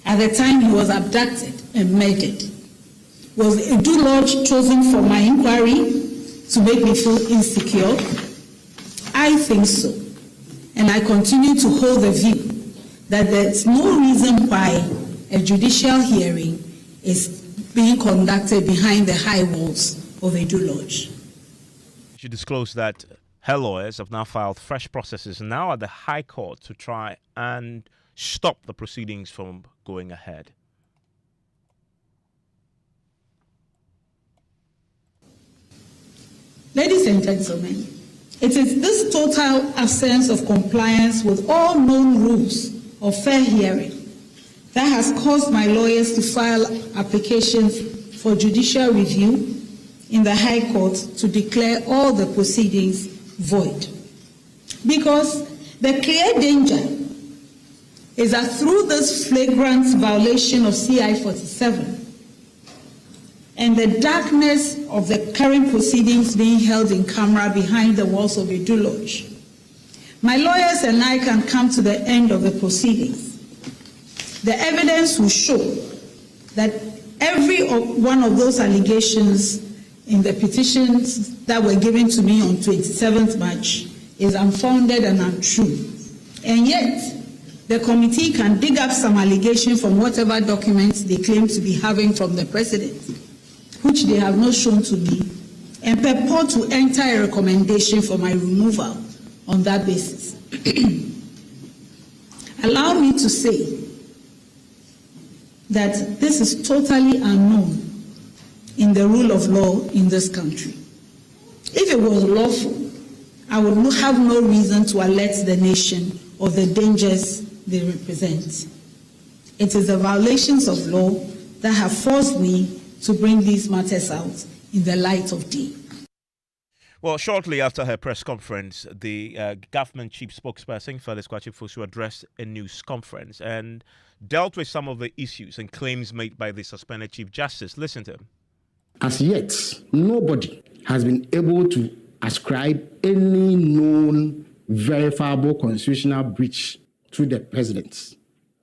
at the time he was abducted and murdered. Was Edu Lodge chosen for my inquiry to make me feel insecure? I think so. And I continue to hold the view that there's no reason why a judicial hearing is being conducted behind the high walls of Edu Lodge. She disclosed that her lawyers have now filed fresh processes now at the High Court to try and stop the proceedings from going ahead. Ladies and gentlemen, it is this total absence of compliance with all known rules of fair hearing that has caused my lawyers to file applications for judicial review in the High Court to declare all the proceedings void. Because the clear danger is that through this flagrant violation of CI 47 and the darkness of the current proceedings being held in camera behind the walls of Edu Lodge, my lawyers and I can come to the end of the proceedings. The evidence will show that every one of those allegations in the petitions that were given to me on 27th March is unfounded and untrue. And yet, the committee can dig up some allegation from whatever documents they claim to be having from the president, which they have not shown to me, and purport to enter a recommendation for my removal on that basis. Allow me to say that this is totally unknown in the rule of law in this country. If it was lawful, I would have no reason to alert the nation of the dangers they represent. It is the violations of law that have forced me to bring these matters out in the light of day. Well, shortly after her press conference, the government chief spokesperson, Felix Kwachie-Fosu, addressed a news conference and dealt with some of the issues and claims made by the suspended Chief Justice. Listen to him. As yet, nobody has been able to ascribe any known verifiable constitutional breach to the president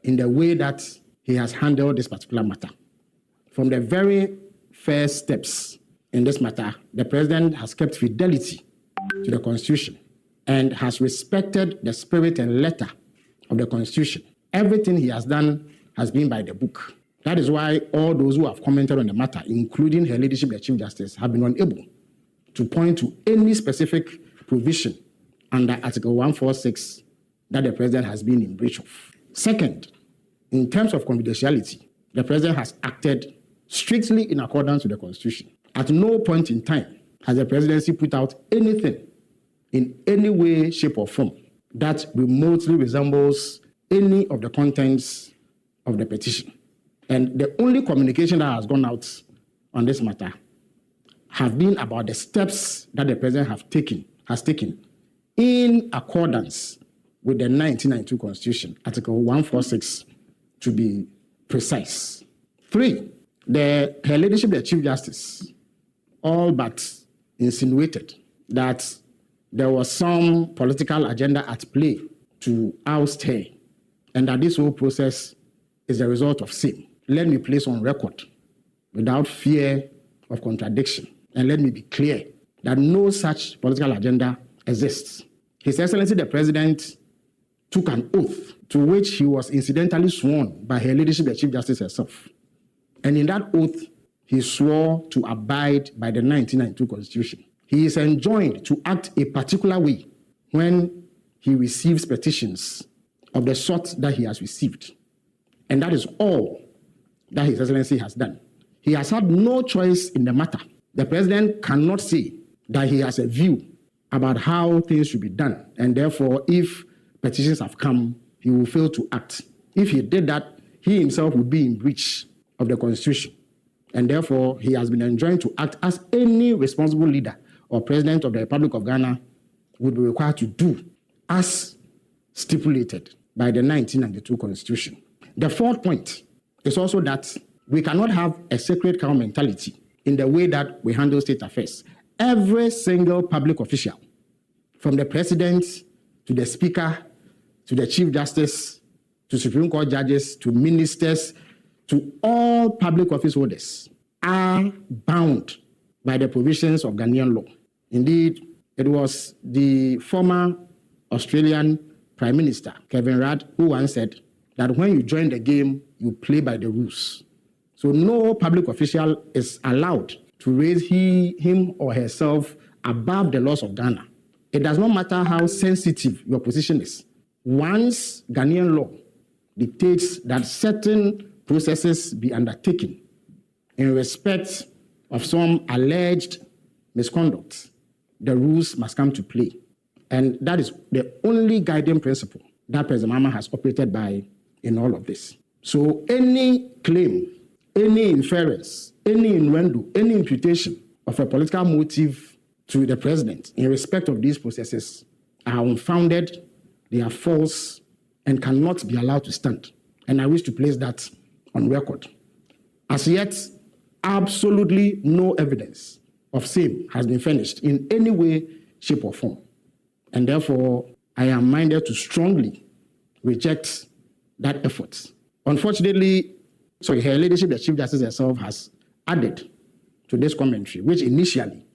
in the way that he has handled this particular matter. From the very first steps in this matter, the president has kept fidelity to the Constitution and has respected the spirit and letter of the Constitution. Everything he has done has been by the book. That is why all those who have commented on the matter, including Her Ladyship the Chief Justice, have been unable to point to any specific provision under Article 146 that the president has been in breach of. Second, in terms of confidentiality, the president has acted strictly in accordance with the Constitution. At no point in time has the presidency put out anything in any way, shape, or form that remotely resembles any of the contents of the petition. And the only communication that has gone out on this matter have been about the steps that the president has taken in accordance with the 1992 Constitution, Article 146 to be precise. 3, Her Ladyship the Chief Justice all but insinuated that there was some political agenda at play to oust her, and that this whole process is a result of sin. Let me place on record, without fear of contradiction, and let me be clear that no such political agenda exists. His Excellency the President took an oath to which he was incidentally sworn by Her Ladyship the Chief Justice herself. And in that oath, he swore to abide by the 1992 Constitution. He is enjoined to act a particular way when he receives petitions of the sort that he has received. And that is all that His Excellency has done. He has had no choice in the matter. The president cannot say that he has a view about how things should be done. And therefore, if petitions have come, he will fail to act. If he did that, he himself would be in breach of the Constitution. And therefore, he has been enjoined to act as any responsible leader or president of the Republic of Ghana would be required to do, as stipulated by the 1992 Constitution. The fourth point is also that we cannot have a sacred cow mentality in the way that we handle state affairs. Every single public official, from the president to the speaker, to the chief justice, to Supreme Court judges, to ministers, to all public office holders, are bound by the provisions of Ghanaian law. Indeed, it was the former Australian Prime Minister, Kevin Rudd, who once said that when you join the game, you play by the rules. So no public official is allowed to raise him or herself above the laws of Ghana. It does not matter how sensitive your position is. Once Ghanaian law dictates that certain processes be undertaken in respect of some alleged misconduct, the rules must come to play. And that is the only guiding principle that President Mahama has operated by in all of this. So any claim, any inference, any innuendo, any imputation of a political motive to the president in respect of these processes are unfounded, they are false, and cannot be allowed to stand. And I wish to place that on record. As yet, absolutely no evidence of same has been furnished in any way, shape, or form. And therefore, I am minded to strongly reject that effort. Unfortunately, Her Ladyship, the Chief Justice herself, has added to this commentary, which initially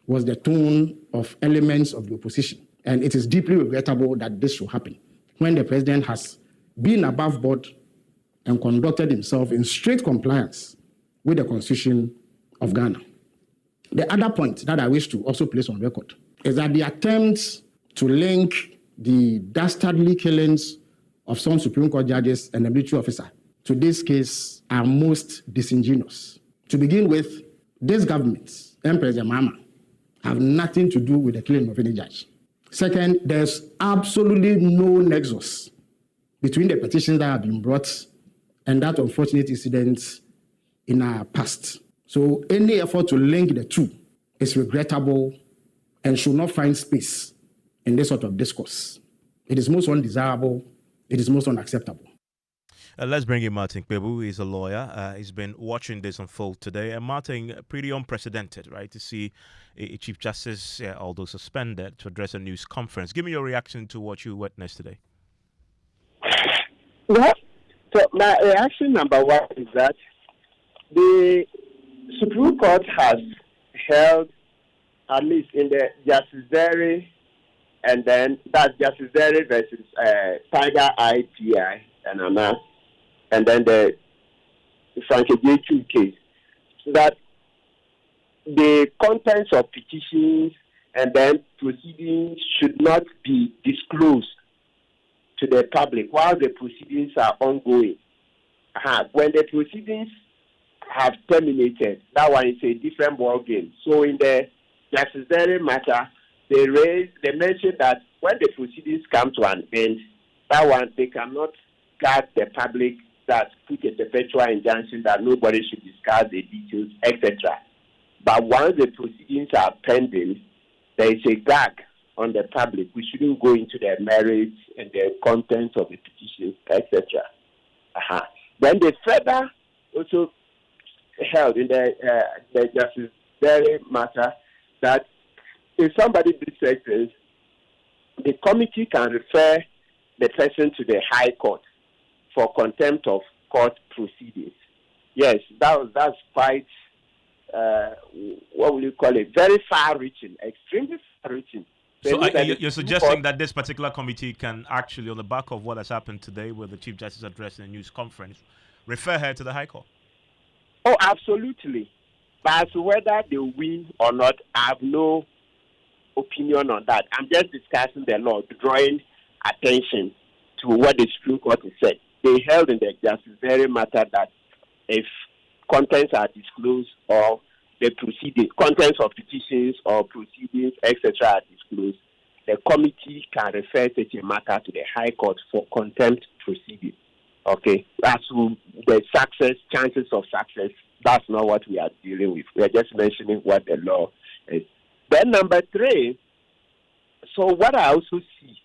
was the tone of elements of the opposition. And it is deeply regrettable that this should happen when the president has been above board and conducted himself in strict compliance with the Constitution of Ghana. The other point that I wish to also place on record is that the attempts to link the dastardly killings of some Supreme Court judges and a military officer to this case are most disingenuous. To begin with, this government and President Mahama have nothing to do with the killing of any judge. Second, there's absolutely no nexus between the petitions that have been brought and that unfortunate incident in our past. So any effort to link the two is regrettable and should not find space in this sort of discourse. It is most undesirable. It is most unacceptable. Let's bring in Martin Kpebu. He's a lawyer. He's been watching this unfold today. And Martin, pretty unprecedented, right, to see a Chief Justice, although suspended, to address a news conference. Give me your reaction to what you witnessed today. Well, so my reaction number one is that the Supreme Court has held, at least in the Justice Derry, and then that's Justice Derry versus Tiger IPI and Anna, and then the Frankie J2 case, that the contents of petitions and then proceedings should not be disclosed to the public while the proceedings are ongoing. When the proceedings have terminated, that one is a different ballgame. So in the Justice Derry matter, they mentioned that when the proceedings come to an end, that one they cannot guard the public, that put a perpetual injunction that nobody should discuss the details, etc. But once the proceedings are pending, there is a gag on the public. We shouldn't go into the merits and the contents of the petitions, etc. Then they further also held in the Justice Derry matter that if somebody disagrees, the committee can refer the person to the High Court for contempt of court proceedings. Yes, that's quite, what will you call it, very far-reaching, extremely far-reaching. So you're suggesting that this particular committee can actually, on the back of what has happened today with the Chief Justice addressing a news conference, refer her to the High Court? Oh, absolutely. But as to whether they win or not, I have no opinion on that. I'm just discussing the law, drawing attention to what the Supreme Court has said. They held in the justice very matter that if contents are disclosed or the proceedings, contents of petitions or proceedings, etc., are disclosed, the committee can refer such a matter to the High Court for contempt proceedings. Okay, as to the chances of success, that's not what we are dealing with. We are just mentioning what the law is. Then number 3, so what I also see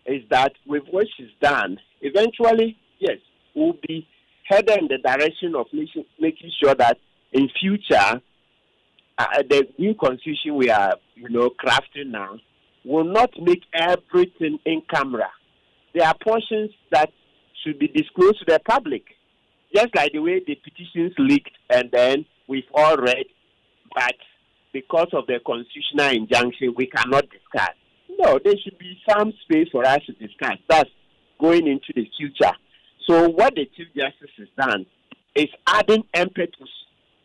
is that with what she's done, eventually, yes, we'll be headed in the direction of making sure that in future, the new constitution we are, crafting now will not make everything in camera. There are portions that should be disclosed to the public, just like the way the petitions leaked and then we've all read, but because of the constitutional injunction, we cannot discuss. No, there should be some space for us to discuss. That's going into the future. So what the Chief Justice has done is adding impetus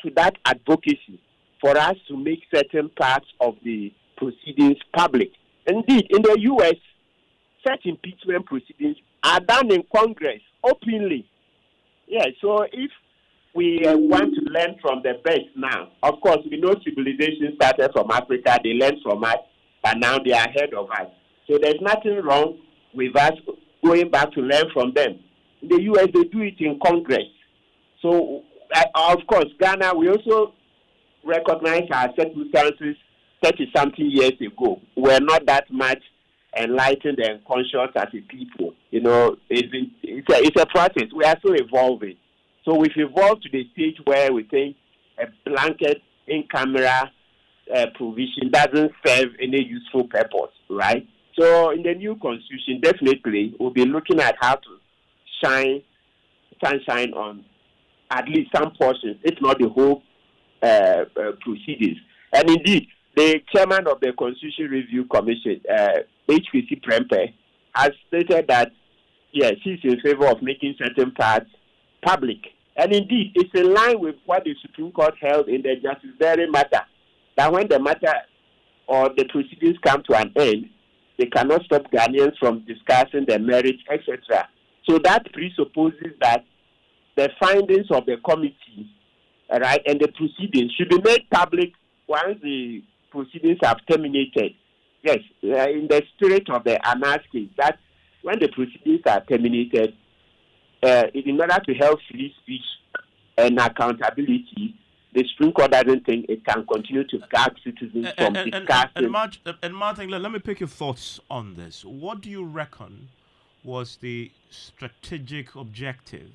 to that advocacy for us to make certain parts of the proceedings public. Indeed, in the U.S., such impeachment proceedings are done in Congress openly. Yeah, so if we want to learn from the best now, of course, we know civilization started from Africa, they learned from us, but now they are ahead of us. So there's nothing wrong with us going back to learn from them. In the U.S., they do it in Congress. So, of course, Ghana, we also recognize our circumstances 30-something years ago. We're not that much enlightened and conscious as a people. It's a process. We are still evolving. So we've evolved to the stage where we think a blanket in-camera provision doesn't serve any useful purpose, right? So in the new constitution, definitely we'll be looking at how to shine sunshine on at least some portions, if not the whole proceedings. And indeed, the chairman of the Constitution Review Commission, HPC Prempe, has stated that, yes, he's in favor of making certain parts public. And indeed, it's in line with what the Supreme Court held in the Justice Berry matter, that when the matter or the proceedings come to an end, they cannot stop Ghanaians from discussing the merits, etc. So that presupposes that the findings of the committee, right, and the proceedings should be made public once the proceedings have terminated. Yes, in the spirit of the Anas case, that when the proceedings are terminated, in order to help free speech and accountability, the Supreme Court doesn't think it can continue to gag citizens from discussing. And Martin, let me pick your thoughts on this. What do you reckon was the strategic objective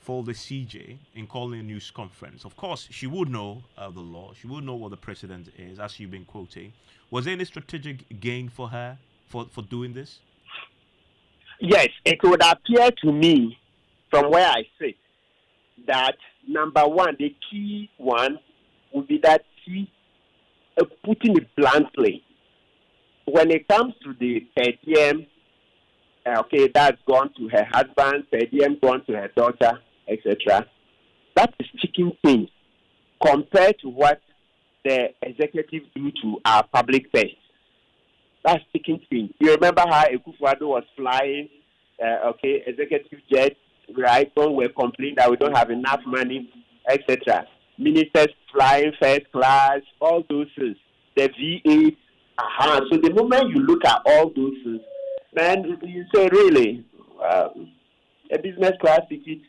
for the CJ in calling a news conference? Of course, she would know the law. She would know what the precedent is, as you've been quoting. Was there any strategic gain for her for doing this? Yes, it would appear to me, from where I sit, that number one, the key one would be that she, putting it bluntly, when it comes to the per diem, that's gone to her husband, per diem gone to her daughter, etc. That is chicken things compared to what the executive do to our public purse. That's chicken things. You remember how Akufo-Addo was flying, executive jets, right? When we're complaining that we don't have enough money, etc. Ministers flying first class, all those things. The V8. So the moment you look at all those things, man, you say, really, a business class ticket,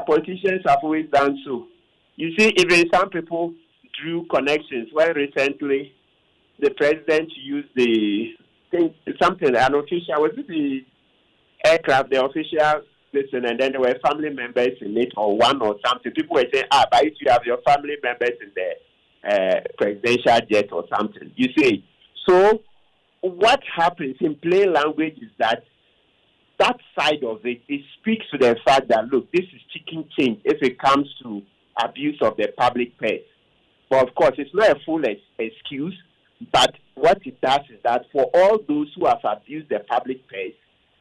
politicians have always done so. You see, even some people drew connections. When recently the president used an official, was it the aircraft, the official listen, and then there were family members in it, or one or something. People were saying, but if you have your family members in the presidential jet or something. You see, so what happens in plain language is that side of it speaks to the fact that, look, this is chicken change if it comes to abuse of the public purse. But of course, it's not a full excuse, but what it does is that for all those who have abused the public purse,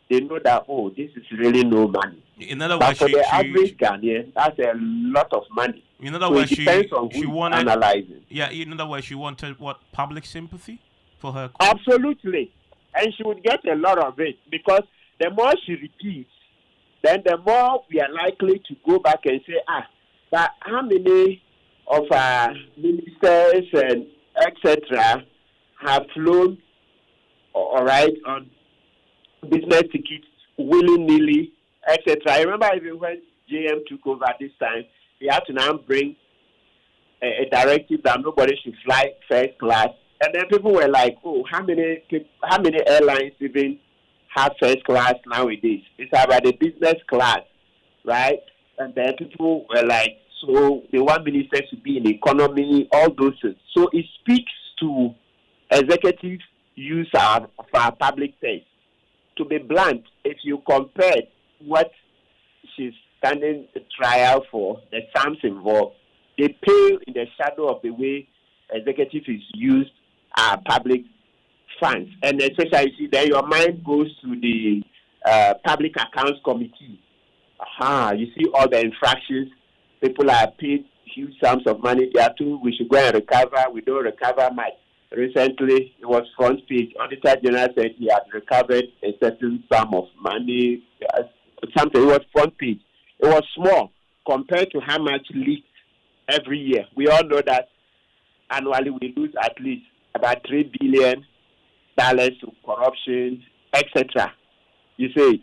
they know that, this is really no money. In other but words, for the average Ghanaian, that's a lot of money. In other so words, it depends on who she wanted, analyzing. Yeah, in other words, she wanted what? Public sympathy for her? Absolutely. And she would get a lot of it because the more she repeats, then the more we are likely to go back and say, but how many of our ministers and etc. have flown, all right, on business tickets willy-nilly, etc. I remember even when JM took over this time, he had to now bring a directive that nobody should fly first class. And then people were like, oh, how many airlines even have first class nowadays? It's about the business class, right? And then people were like, so they want ministers to be in economy, all those things. So it speaks to executive use of our public taste. To be blunt, if you compare what she's standing trial for, the sums involved, they pale in the shadow of the way executive is used public funds. And especially, you see, then your mind goes to the Public Accounts Committee. You see all the infractions. People are paid huge sums of money. They are told we should go and recover. We don't recover much. Recently, it was front page. Auditor General said he had recovered a certain sum of money. Something. It was front page. It was small compared to how much leaked every year. We all know that annually we lose at least about $3 billion to corruption, etc. You say,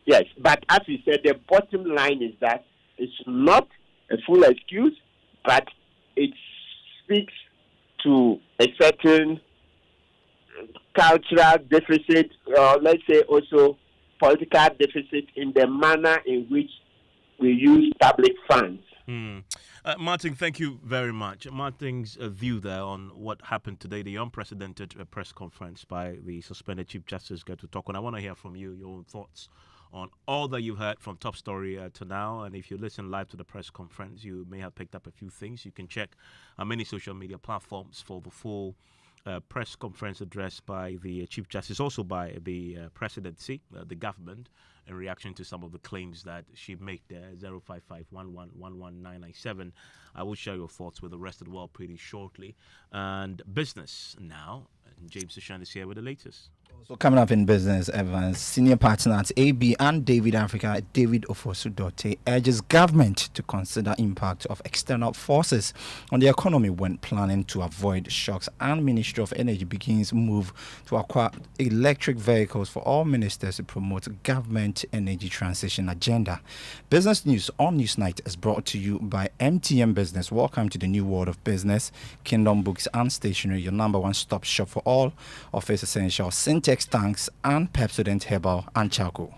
yes. But as we said, the bottom line is that it's not a full excuse, but it speaks to a certain cultural deficit, or let's say also political deficit in the manner in which we use public funds. Martin, thank you very much. Martin's view there on what happened today, the unprecedented press conference by the suspended Chief Justice Torkornoo. I want to hear from you, your own thoughts on all that you've heard from top story to now. And if you listen live to the press conference, you may have picked up a few things. You can check many social media platforms for the full press conference address by the Chief Justice, also by the presidency, the government, in reaction to some of the claims that she made there. 05511119997. I will share your thoughts with the rest of the world pretty shortly. And business now. James Sushan is here with the latest. So coming up in business, Evans, senior partner at AB and David Africa, David Ofosu-Dorte, urges government to consider impact of external forces on the economy when planning to avoid shocks, and Ministry of Energy begins move to acquire electric vehicles for all ministers to promote government energy transition agenda. Business news on Newsnight is brought to you by MTN Business. Welcome to the new world of business. Kingdom Books and Stationery, your number one stop shop for all office essentials. Syntex tanks and Pepsodent Herbal and Charcoal.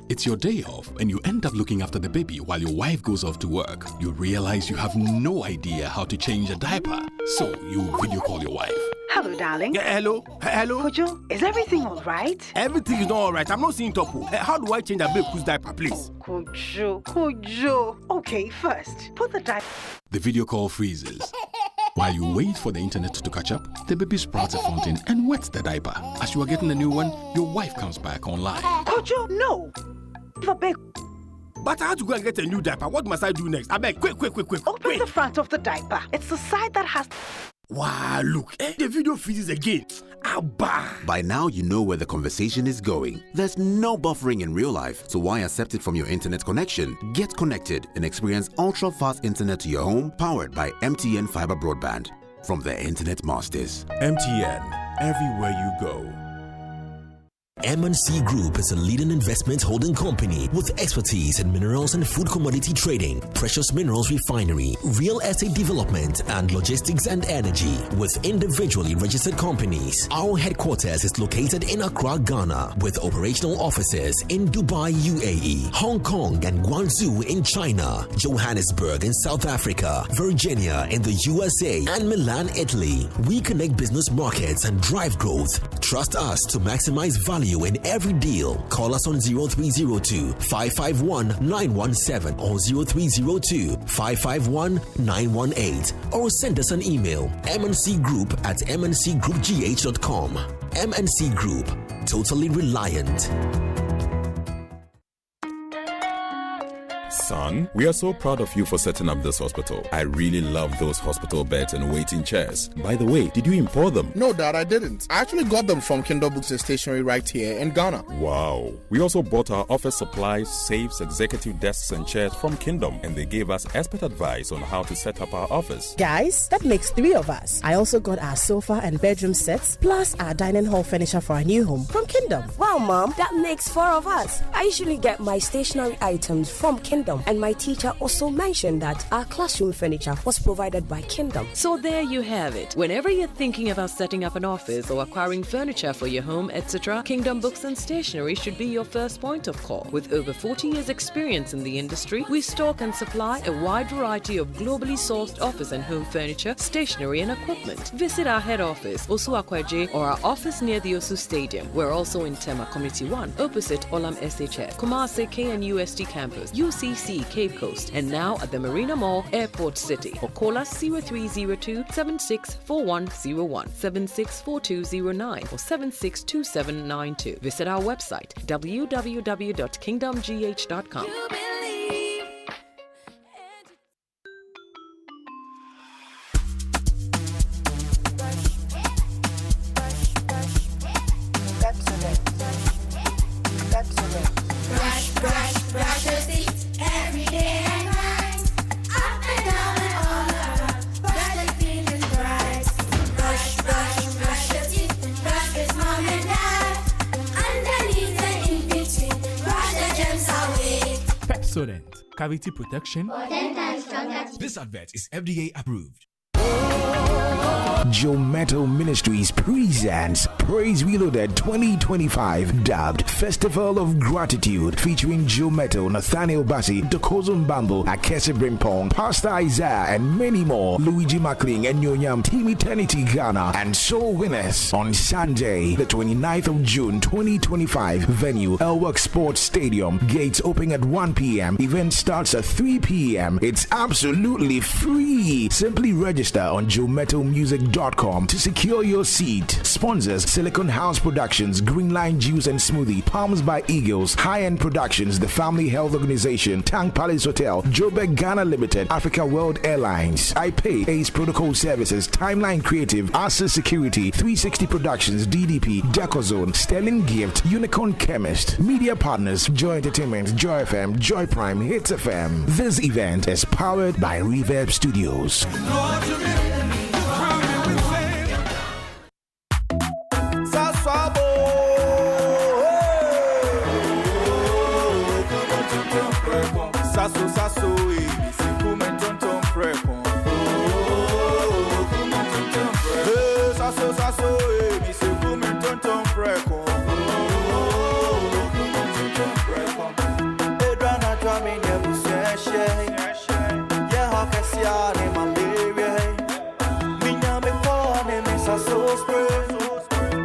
It's your day off and you end up looking after the baby while your wife goes off to work. You realize you have no idea how to change a diaper, so you video call your wife. Hello, darling. Yeah, hello. Hello. Kojo, is everything all right? Everything is not all right. I'm not seeing Topo. How do I change a baby's diaper, please? Kojo. Okay, first, put the diaper. The video call freezes. While you wait for the internet to catch up, the baby sprouts a fountain and wets the diaper. As you are getting a new one, your wife comes back online. Kojo, no. But I have to go and get a new diaper. What must I do next? I beg, quick. Open the front of the diaper. It's the side that has... Wow, look. The video freezes again. Abba. By now, you know where the conversation is going. There's no buffering in real life, so why accept it from your internet connection? Get connected and experience ultra-fast internet to your home, powered by MTN Fiber Broadband. From the Internet Masters. MTN, everywhere you go. M&C Group is a leading investment holding company with expertise in minerals and food commodity trading, precious minerals refinery, real estate development, and logistics and energy. With individually registered companies, our headquarters is located in Accra, Ghana, with operational offices in Dubai, UAE, Hong Kong, and Guangzhou in China, Johannesburg in South Africa, Virginia in the USA, and Milan, Italy. We connect business markets and drive growth. Trust us to maximize value in every deal. Call us on 0302 551 917 or 0302 551 918, or send us an email mncgroup@mncgroupgh.com. MNC Group, totally reliant. Son, we are so proud of you for setting up this hospital. I really love those hospital beds and waiting chairs. By the way, did you import them? No, Dad, I didn't. I actually got them from Kindle Books and Stationery right here in Ghana. Wow. We also bought our office supplies, safes, executive desks and chairs from Kingdom, and they gave us expert advice on how to set up our office. Guys, that makes 3 of us. I also got our sofa and bedroom sets, plus our dining hall furniture for our new home from Kingdom. Wow, Mom, that makes 4 of us. I usually get my stationery items from Kingdom, and my teacher also mentioned that our classroom furniture was provided by Kingdom. So there you have it. Whenever you're thinking about setting up an office or acquiring furniture for your home, etc., Kingdom Books and Stationery should be your first point of call. With over 40 years experience in the industry, we stock and supply a wide variety of globally sourced office and home furniture, stationery and equipment. Visit our head office, Osu Akwaje, or our office near the Osu Stadium. We're also in Tema Community 1, opposite Olam SHF, Kumasi KNUST Campus, UCC Cape Coast, and now at the Marina Mall, Airport City. Or call us 0302 764101, 764209, or 762792. Visit our website www.kingdomgh.com. Brush your teeth every day and night. Up and down and all around. Brush like feeling bright. Brush your teeth. Brush with mom and dad. Underneath and in between. Brush the germs away. Pepsodent, cavity protection. For dental stronger teeth. This advert is FDA approved. Joe Metal Ministries presents Praise Reloaded 2025, dubbed Festival of Gratitude, featuring Joe Metal, Nathaniel Bassi, Dokozo Mbambo, Akese Brimpong, Pastor Isaiah, and many more. Luigi McLean and Nyonyam, Team Eternity Ghana, and Soul Winners on Sunday, the 29th of June 2025. Venue Elwork Sports Stadium. Gates open at 1 p.m. Event starts at 3 p.m. It's absolutely free. Simply register on JoeMetalMusic.com to secure your seat. Sponsors: Silicon House Productions, Greenline Juice and Smoothie, Palms by Eagles, High End Productions, the Family Health Organization, Tank Palace Hotel, Joburg Ghana Limited, Africa World Airlines, I Pay, Ace Protocol Services, Timeline Creative, Access Security, 360 Productions, DDP, Decozone, Sterling Gift, Unicorn Chemist. Media partners: Joy Entertainment, Joy FM, Joy Prime, Hits FM. This event is powered by Reverb Studios.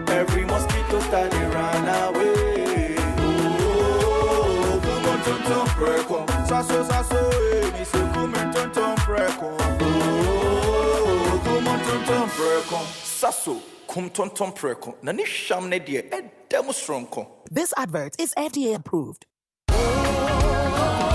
Every mosquito started run away. Oh, come on, tonton preko. Sasso, me se come tonton preko. Oh, come on, tonton preko. Sasso, come tonton preko. Nani sham ne die e demonstranko. This advert is FDA approved.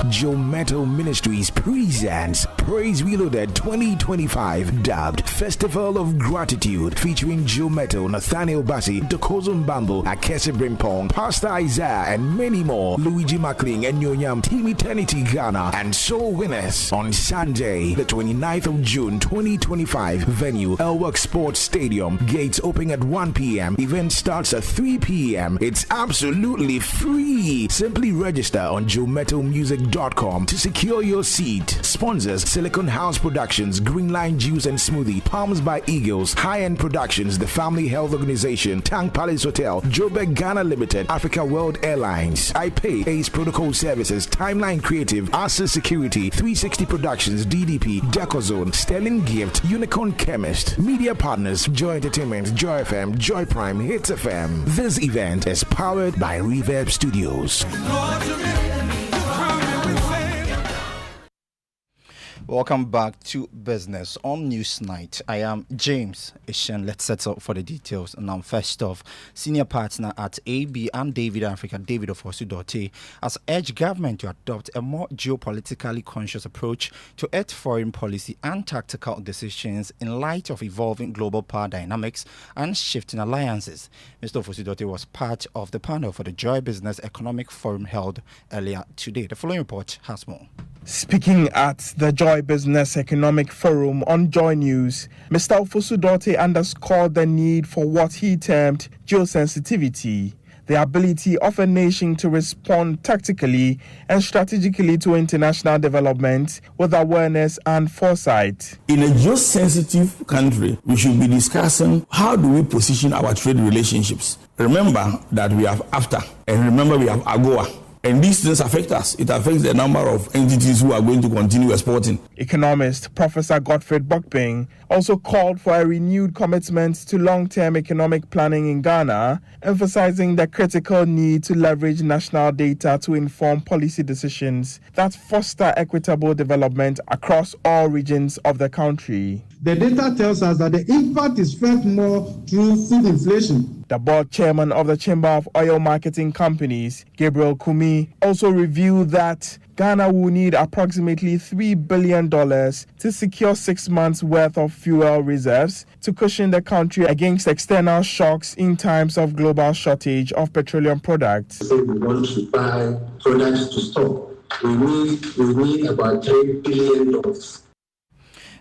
Joe Metal Ministries presents Praise Reloaded 2025, dubbed Festival of Gratitude, featuring Joe Metal, Nathaniel Bassi, Dokozo Mbambo, Akese Brimpong, Pastor Isaiah, and many more. Luigi McLean and Nyonyam, Team Eternity Ghana, and Soul Winners on Sunday, the 29th of June 2025. Venue Elwork Sports Stadium. Gates open at 1 p.m. Event starts at 3 p.m. It's absolutely free. Simply register on JoeMetalMusic.com to secure your seat. Sponsors: Silicon House Productions, Greenline Juice and Smoothie, Palms by Eagles, High End Productions, the Family Health Organization, Tank Palace Hotel, Joburg Ghana Limited, Africa World Airlines, I Pay, Ace Protocol Services, Timeline Creative, Access Security, 360 Productions, DDP, Decozone, Sterling Gift, Unicorn Chemist. Media partners: Joy Entertainment, Joy FM, Joy Prime, Hits FM. This event is powered by Reverb Studios. Welcome back to Business on Newsnight. I am James Ishan. Let's set up for the details. Now, first off, senior partner at AB and David Africa, David of Osudote, has urged government to adopt a more geopolitically conscious approach to its foreign policy and tactical decisions in light of evolving global power dynamics and shifting alliances. Mr. Osudote was part of the panel for the Joy Business Economic Forum held earlier today. The following report has more. Speaking at the Joy Business Economic Forum on Joy News, Mr. Ofosu-Dorte underscored the need for what he termed geosensitivity, the ability of a nation to respond tactically and strategically to international development with awareness and foresight. In a geosensitive country, we should be discussing how do we position our trade relationships. Remember that we have AFTA, and remember we have AGOA. And these things affect us. It affects the number of entities who are going to continue exporting. Economist Professor Godfred Bokping also called for a renewed commitment to long-term economic planning in Ghana, emphasizing the critical need to leverage national data to inform policy decisions that foster equitable development across all regions of the country. The data tells us that the impact is felt more through food inflation. The board chairman of the Chamber of Oil Marketing Companies, Gabriel Kumi, also revealed that Ghana will need approximately $3 billion to secure 6 months' worth of fuel reserves to cushion the country against external shocks in times of global shortage of petroleum products. So we want to buy products to store. We need about $3 billion.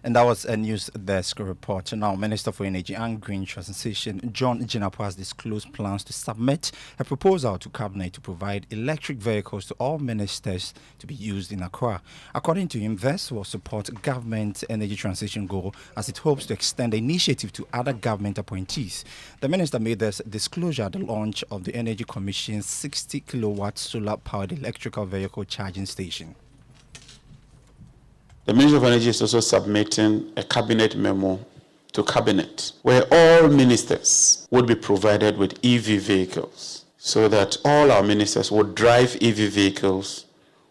And that was a news desk report. Now, Minister for Energy and Green Transition, John Jinapor, has disclosed plans to submit a proposal to Cabinet to provide electric vehicles to all ministers to be used in Accra. According to him, this will support government energy transition goal as it hopes to extend the initiative to other government appointees. The minister made this disclosure at the launch of the Energy Commission's 60-kilowatt solar-powered electrical vehicle charging station. The Ministry of Energy is also submitting a cabinet memo to Cabinet where all ministers would be provided with EV vehicles so that all our ministers would drive EV vehicles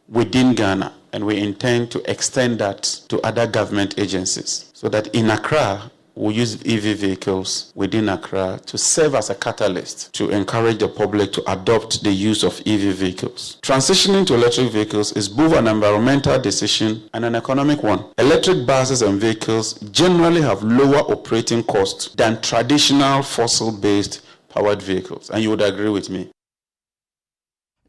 within Ghana, and we intend to extend that to other government agencies so that in Accra we'll use EV vehicles within Accra to serve as a catalyst to encourage the public to adopt the use of EV vehicles. Transitioning to electric vehicles is both an environmental decision and an economic one. Electric buses and vehicles generally have lower operating costs than traditional fossil-based powered vehicles, and you would agree with me.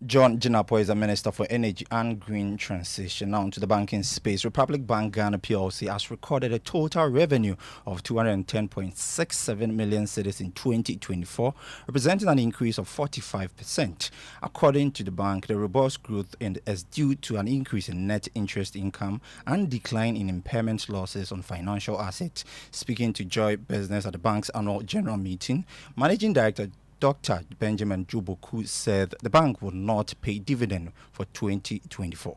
John Jinapor is the Minister for Energy and Green Transition. Now to the banking space. Republic Bank Ghana PLC has recorded a total revenue of 210.67 million cedis in 2024, representing an increase of 45%. According to the bank, the robust growth is due to an increase in net interest income and decline in impairment losses on financial assets. Speaking to Joy Business at the bank's annual general meeting, Managing Director Dr. Benjamin Juboku said the bank will not pay dividend for 2024.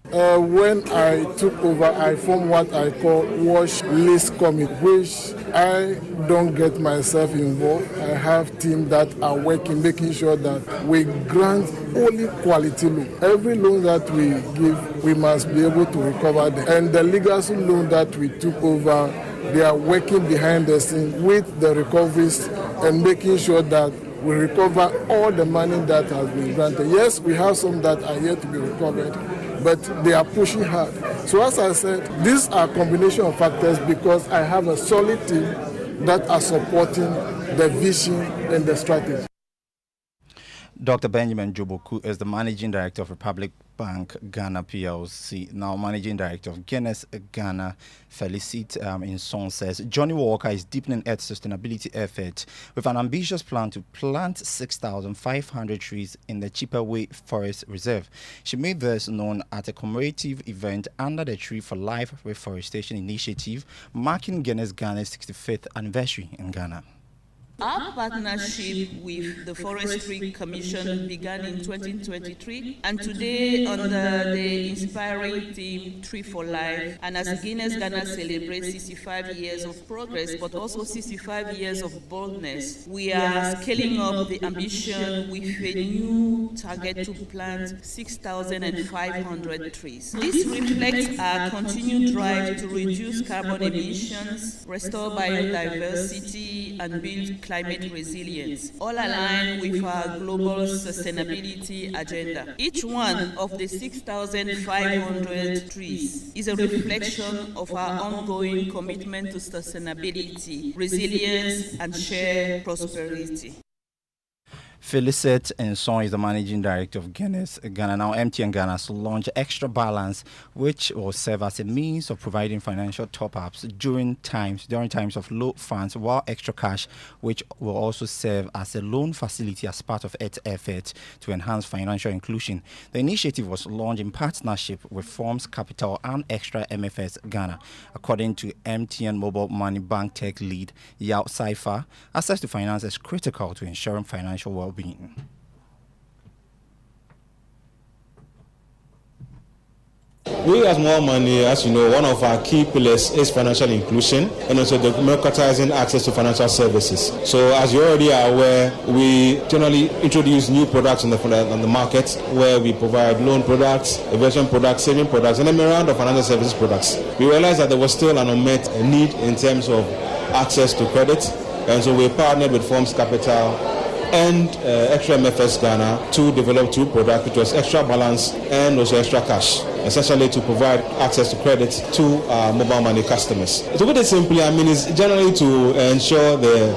When I took over, I formed what I call watch list committee, which I don't get myself involved. I have teams that are working, making sure that we grant only quality loan. Every loan that we give, we must be able to recover them. And the legacy loan that we took over, they are working behind the scenes with the recoveries and making sure that we recover all the money that has been granted. Yes, we have some that are yet to be recovered, but they are pushing hard. So as I said, these are a combination of factors because I have a solid team that are supporting the vision and the strategy. Dr. Benjamin Juboku is the Managing Director of Republic Bank Ghana PLC. Now, Managing Director of Guinness Ghana, Felicite Inson, says Johnny Walker is deepening its sustainability effort with an ambitious plan to plant 6,500 trees in the Cheaper Way Forest Reserve. She made this known at a commemorative event under the Tree for Life Reforestation Initiative, marking Guinness Ghana's 65th anniversary in Ghana. Our partnership with the Forestry Commission began in 2023, and today, under the inspiring theme Tree for Life, and as Guinness Ghana celebrates 65 years of progress, but also 65 years of boldness, we are scaling up the ambition with a new target to plant 6,500 trees. This reflects our continued drive to reduce carbon emissions, restore biodiversity, and build climate resilience, all aligned with our global sustainability agenda. Each one of the 6,500 trees is a reflection of our ongoing commitment to sustainability, resilience, and shared prosperity. Felicite Nson is the managing director of Guinness Ghana. Now, MTN Ghana has launched Extra Balance, which will serve as a means of providing financial top-ups during times of low funds, while Extra Cash, which will also serve as a loan facility as part of its effort to enhance financial inclusion. The initiative was launched in partnership with Forms Capital and Extra MFS Ghana. According to MTN Mobile Money Bank Tech lead Yao Saifa, access to finance is critical to ensuring financial well-being. We as More Money, as you know, one of our key pillars is financial inclusion and also democratizing access to financial services. So as you already are aware, we generally introduce new products on the market where we provide loan products, investment products, saving products, and a myriad of financial services products. We realized that there was still an unmet need in terms of access to credit, and so we partnered with Forms Capital and Extra MFS Ghana to develop two products, which was Extra Balance and also Extra Cash, essentially to provide access to credit to mobile money customers. To put it simply, I mean, it's generally to ensure the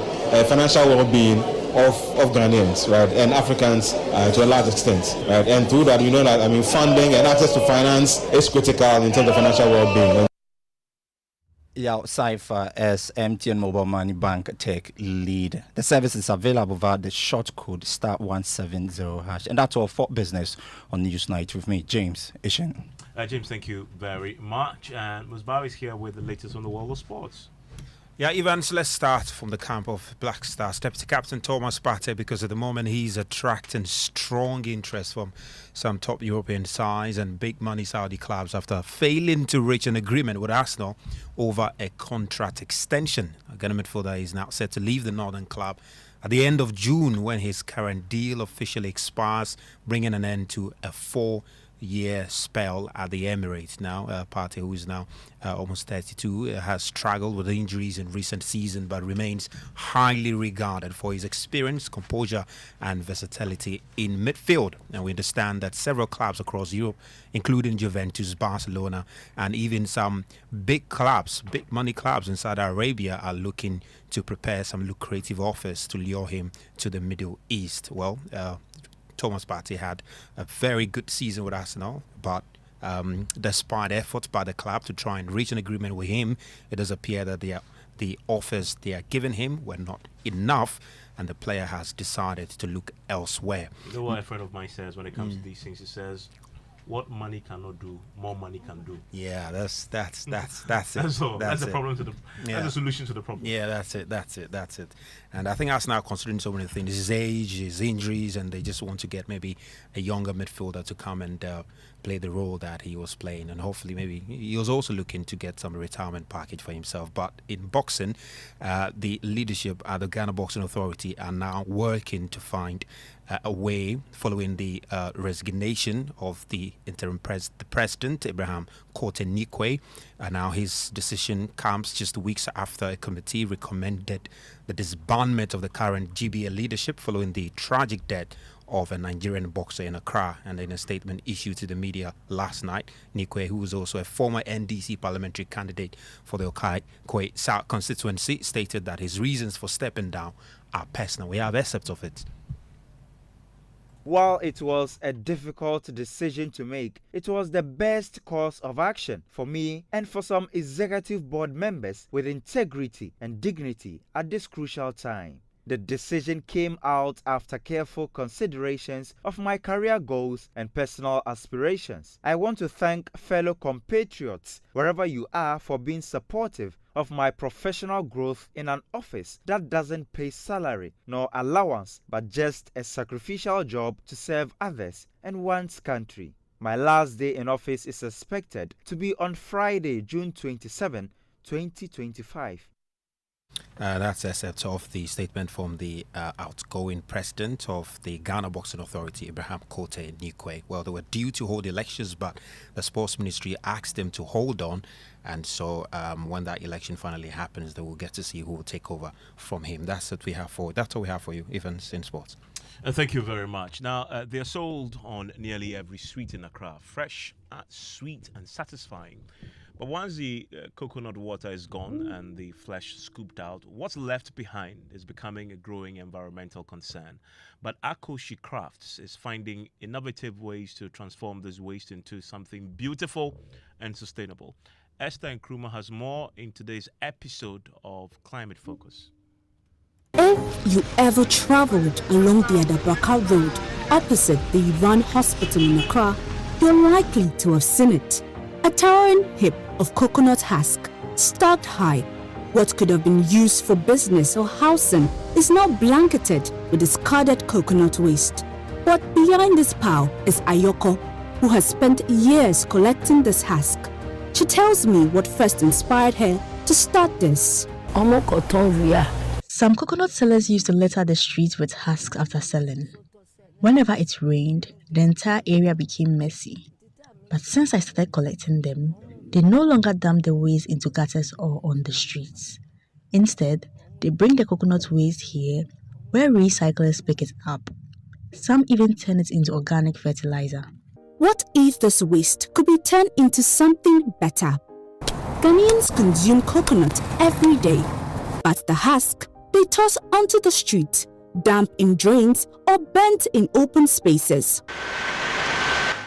financial well-being of Ghanaians, right, and Africans to a large extent, right, and through that, you know that, I mean, funding and access to finance is critical in terms of financial well-being. Yao Saifa as MTN Mobile Money Bank Tech lead. The service is available via the short code *170#. And that's all for business on Newsnight with me, James Ishin. James, thank you very much. And Musbawi is here with the latest on the world of sports. Yeah, Evans, let's start from the camp of Black Stars. Deputy Captain Thomas Partey, because at the moment he's attracting strong interest from some top European sides and big money Saudi clubs after failing to reach an agreement with Arsenal over a contract extension. Ghana midfielder is now set to leave the Northern club at the end of June when his current deal officially expires, bringing an end to a 4-year spell at the Emirates. Now, Partey, who is now almost 32, has struggled with injuries in recent season, but remains highly regarded for his experience, composure, and versatility in midfield. And we understand that several clubs across Europe, including Juventus, Barcelona, and even some big clubs, big money clubs in Saudi Arabia, are looking to prepare some lucrative offers to lure him to the Middle East. Well, Thomas Partey had a very good season with Arsenal, but despite efforts by the club to try and reach an agreement with him, it does appear that the offers they are giving him were not enough, and the player has decided to look elsewhere. You know what a friend of mine says when it comes to these things? He says, what money cannot do, more money can do. Yeah, that's it. That's all. That's the problem that's the solution to the problem. Yeah, that's it. And I think Arsenal are considering so many things: his age, his injuries, and they just want to get maybe a younger midfielder to come and play the role that he was playing. And hopefully, maybe he was also looking to get some retirement package for himself. But in boxing, the leadership at the Ghana Boxing Authority are now working to find a way, following the resignation of the interim president, Abraham Kortenikwe. Now his decision comes just weeks after a committee recommended the disbandment of the current GBA leadership following the tragic death of a Nigerian boxer in Accra. And in a statement issued to the media last night, Nikwe, who was also a former NDC parliamentary candidate for the Okai South constituency, stated that his reasons for stepping down are personal. We have excerpts of it. While it was a difficult decision to make, it was the best course of action for me and for some executive board members with integrity and dignity at this crucial time. The decision came out after careful considerations of my career goals and personal aspirations. I want to thank fellow compatriots, wherever you are, for being supportive of my professional growth in an office that doesn't pay salary nor allowance, but just a sacrificial job to serve others and one's country. My last day in office is expected to be on Friday, June 27, 2025. That's a set of the statement from the outgoing president of the Ghana Boxing Authority, Abraham Kote Nikwe. Well, they were due to hold elections, but the sports ministry asked them to hold on. And so when that election finally happens, they will get to see who will take over from him. That's what we have for you, Evans, in sports. Thank you very much. Now, they're sold on nearly every street in Accra. Fresh, sweet and satisfying. But once the coconut water is gone and the flesh scooped out, what's left behind is becoming a growing environmental concern. But Akoshi Crafts is finding innovative ways to transform this waste into something beautiful and sustainable. Esther Nkrumah has more in today's episode of Climate Focus. If you ever traveled along the Adabraka Road opposite the Iran Hospital in Accra, you're likely to have seen it. A towering heap of coconut husk, stacked high. What could have been used for business or housing is now blanketed with discarded coconut waste. But behind this pile is Ayoko, who has spent years collecting this husk. She tells me what first inspired her to start this. Some coconut sellers used to litter the streets with husks after selling. Whenever it rained, the entire area became messy. But since I started collecting them, they no longer dump the waste into gutters or on the streets. Instead, they bring the coconut waste here, where recyclers pick it up. Some even turn it into organic fertilizer. What if this waste could be turned into something better? Ghanaians consume coconut every day, but the husk they toss onto the street, dump in drains or burnt in open spaces.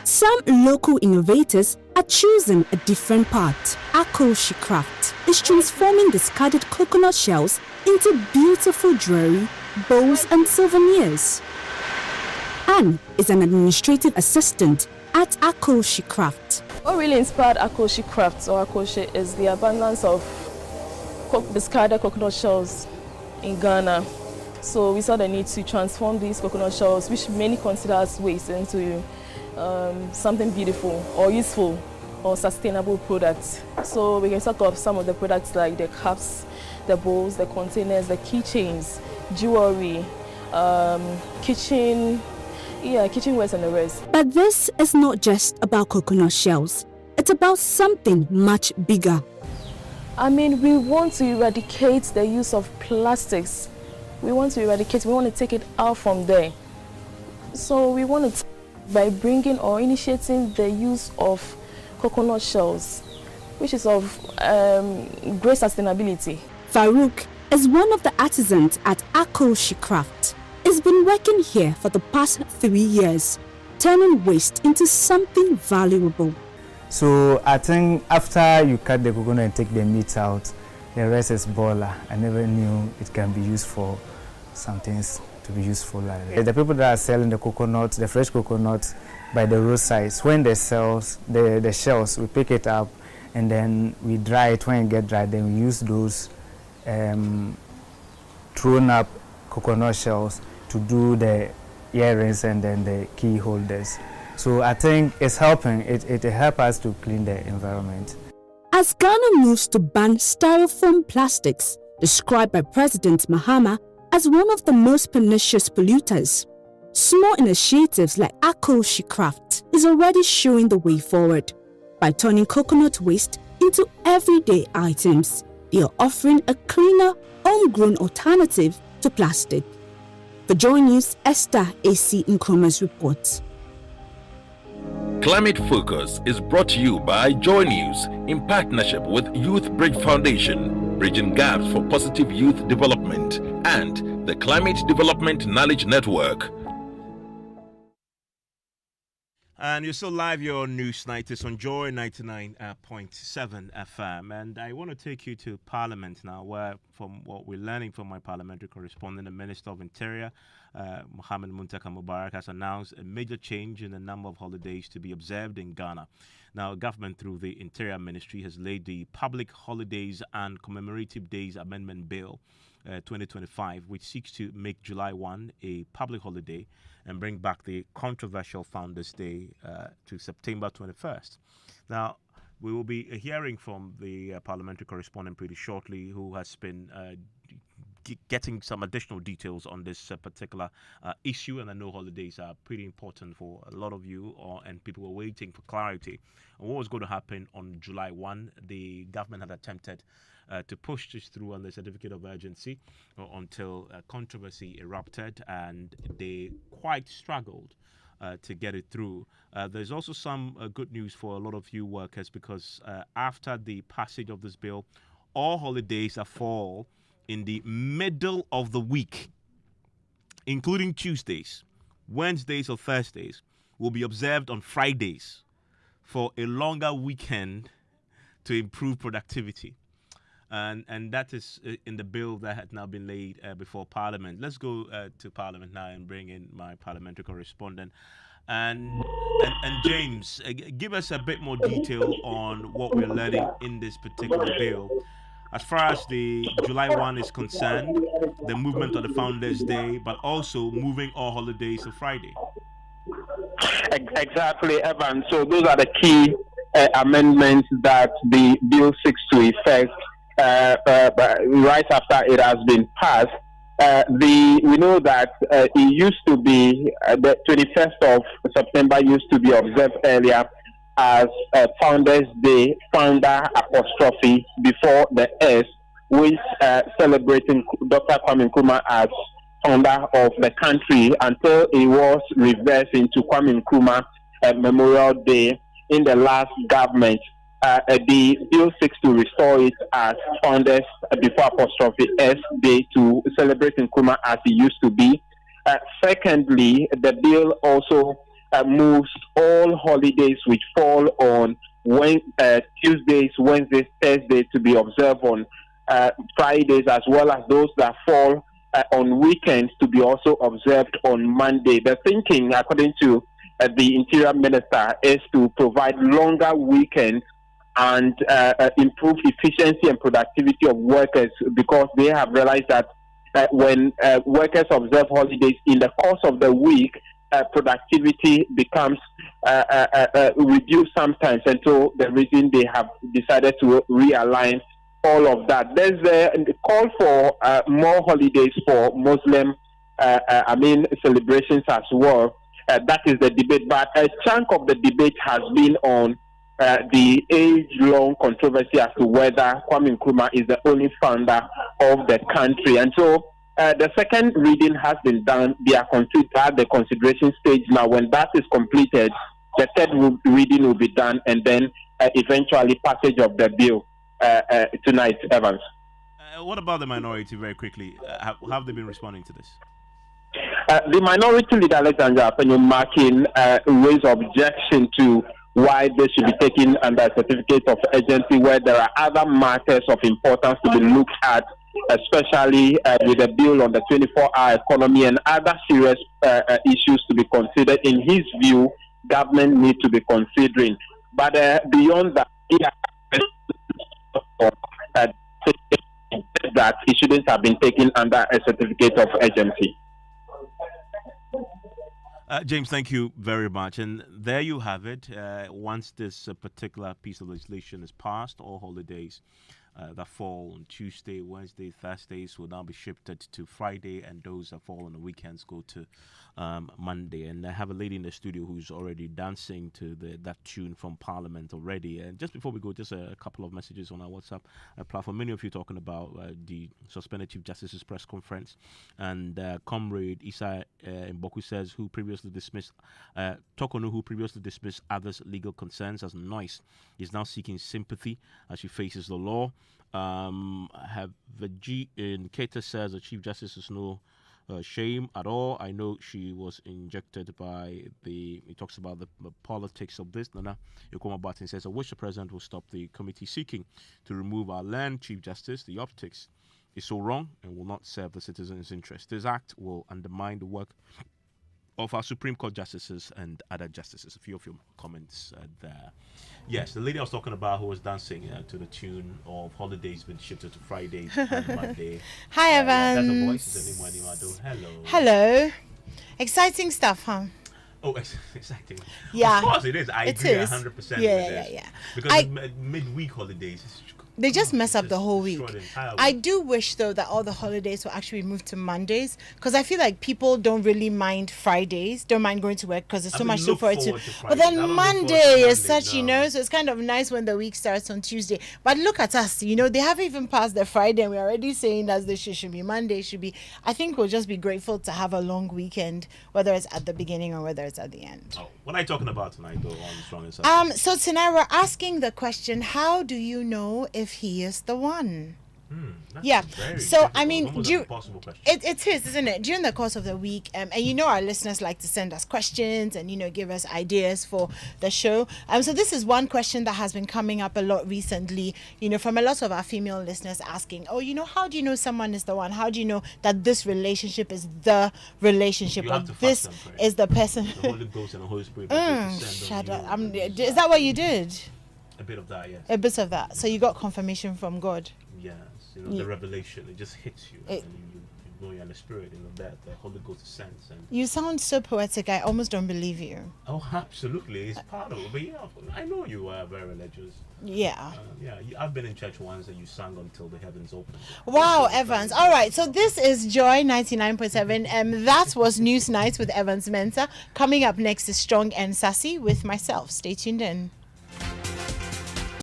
Some local innovators are choosing a different path. Akoshi Craft is transforming discarded coconut shells into beautiful jewelry, bowls and souvenirs. Anne is an administrative assistant at Akoshi Craft. What really inspired Akoshi Crafts or Akoshi is the abundance of discarded coconut shells in Ghana. So we saw the need to transform these coconut shells, which many consider as waste, into something beautiful or useful or sustainable products. So we can talk of some of the products like the cups, the bowls, the containers, the keychains, jewelry, kitchenwares and the rest. But this is not just about coconut shells. It's about something much bigger. I mean, we want to eradicate the use of plastics. We want to take it out from there. So we want to, by bringing or initiating the use of coconut shells, which is of great sustainability. Farouk is one of the artisans at Akoshi Craft. He's been working here for the past 3 years, turning waste into something valuable. So I think after you cut the coconut and take the meat out, the rest is bola. I never knew it can be used for some things to be useful like that. The people that are selling the coconut, the fresh coconut by the roadsides, when they sell the shells, we pick it up and then we dry it. When it gets dry, then we use those thrown up coconut shells to do the earrings and then the key holders. So I think it's helping. It helps us to clean the environment. As Ghana moves to ban styrofoam plastics, described by President Mahama as one of the most pernicious polluters, small initiatives like Akoshi Craft is already showing the way forward. By turning coconut waste into everyday items, they are offering a cleaner, homegrown alternative to plastic. For Joy News, Esther A.C. Nkrumah's report. Climate Focus is brought to you by Joy News in partnership with Youth Bridge Foundation, bridging gaps for positive youth development, and the Climate Development Knowledge Network. And you're still live, your news night is on Joy 99.7 FM. And I want to take you to Parliament now, where, from what we're learning from my parliamentary correspondent, the Minister of Interior, Mohammed Muntaka Mubarak, has announced a major change in the number of holidays to be observed in Ghana. Now, government, through the Interior Ministry, has laid the Public Holidays and Commemorative Days Amendment Bill 2025, which seeks to make July 1 a public holiday and bring back the controversial Founders' Day to September 21st. Now, we will be hearing from the parliamentary correspondent pretty shortly, who has been getting some additional details on this particular issue. And I know holidays are pretty important for a lot of you, and people were waiting for clarity on what was going to happen on July 1. The government had attempted to push this through on the certificate of urgency until controversy erupted, and they quite struggled to get it through. There's also some good news for a lot of you workers, because after the passage of this bill, all holidays that fall in the middle of the week, including Tuesdays, Wednesdays or Thursdays, will be observed on Fridays for a longer weekend to improve productivity. And that is in the bill that had now been laid before Parliament. Let's go to Parliament now and bring in my parliamentary correspondent. And James, give us a bit more detail on what we're learning in this particular bill. As far as the July 1 is concerned, the movement of the Founders' Day, but also moving all holidays to Friday. Exactly, Evan. So those are the key amendments that the bill seeks to effect right after it has been passed. We know that it used to be the 21st of September used to be observed earlier as Founders' Day, founder apostrophe before the S, which celebrating Dr. Kwame Nkrumah as founder of the country, until it was reversed into Kwame Nkrumah Memorial Day in the last government. The bill seeks to restore it as Founders before apostrophe S Day to celebrate Nkrumah as it used to be. Secondly, the bill also moves all holidays which fall on Tuesdays, Wednesdays, Thursdays to be observed on Fridays, as well as those that fall on weekends to be also observed on Monday. The thinking, according to the Interior Minister, is to provide longer weekends and improve efficiency and productivity of workers, because they have realized that when workers observe holidays in the course of the week, productivity becomes reduced sometimes, and so the reason they have decided to realign all of that. There's a call for more holidays for Muslim celebrations as well. That is the debate, but a chunk of the debate has been on the age-long controversy as to whether Kwame Nkrumah is the only founder of the country. And so the second reading has been done. They are at the consideration stage now. When that is completed, the third reading will be done, and then eventually passage of the bill tonight, Evans. What about the minority, very quickly? How have they been responding to this? The minority leader, Alexander Apenyo-Markin, raised objection to why they should be taken under a certificate of urgency, where there are other matters of importance to be looked at, especially with the bill on the 24-hour economy and other serious issues to be considered. In his view, government needs to be considering. But beyond that, that it shouldn't have been taken under a certificate of urgency. James, thank you very much. And there you have it. Once this particular piece of legislation is passed, all holidays that fall on Tuesday, Wednesday, Thursdays will now be shifted to Friday, and those that fall on the weekends go to Monday. And I have a lady in the studio who's already dancing to that tune from Parliament already. And just before we go, just a couple of messages on our WhatsApp platform. Many of you talking about the suspended Chief Justice's press conference. And Comrade Isa Mboku says, who previously dismissed Torkornoo, who previously dismissed others' legal concerns as noise, is now seeking sympathy as she faces the law. Have the G in Keita says the Chief Justice is no shame at all. I know she was injected by he talks about the politics of this. Nana Yokoma Batin says, I wish the president will stop the committee seeking to remove our land Chief Justice. The optics is so wrong and will not serve the citizens' interest. This act will undermine the work of our Supreme Court justices and other justices. A few of your comments there. Yes, the lady I was talking about who was dancing to the tune of Holidays been shifted to Fridays and Monday. Hi, Evans. That's a voice. Hello. Hello. Exciting stuff, huh? Oh, exciting. Yeah. Of course it is. I agree 100% with this. Yeah. Because midweek holidays, they just mess up the whole week. I do wish, though, that all the holidays will actually move to Mondays, because I feel like people don't really mind Fridays, don't mind going to work because there's so much to look forward to. But then Monday is such, so it's kind of nice when the week starts on Tuesday. But look at us, they haven't even passed the Friday and we're already saying that this should be Monday, I think we'll just be grateful to have a long weekend, whether it's at the beginning or whether it's at the end. Oh, what are you talking about tonight, though, on Strong and Subtle? So tonight we're asking the question, how do you know if he is the one? Yeah. So I mean, it is, isn't it? During the course of the week, and our listeners like to send us questions and give us ideas for the show. So this is one question that has been coming up a lot recently. From a lot of our female listeners asking, how do you know someone is the one? How do you know that this relationship is the relationship, or this is the person? The Holy Ghost and the Holy Spirit. Shut up. Is that what you did? A bit of that, yes. A bit of that. So you got confirmation from God. Yes, the revelation, it just hits you, and you know you're in the spirit, that the Holy Ghost sense. And you sound so poetic. I almost don't believe you. Oh, absolutely, it's part of it. But I know you are very religious. Yeah. I've been in church once and you sang until the heavens opened. Wow, Evans. All right, so this is Joy 99.7. That was News Nights with Evans Mensah. Coming up next is Strong and Sassy with myself. Stay tuned in.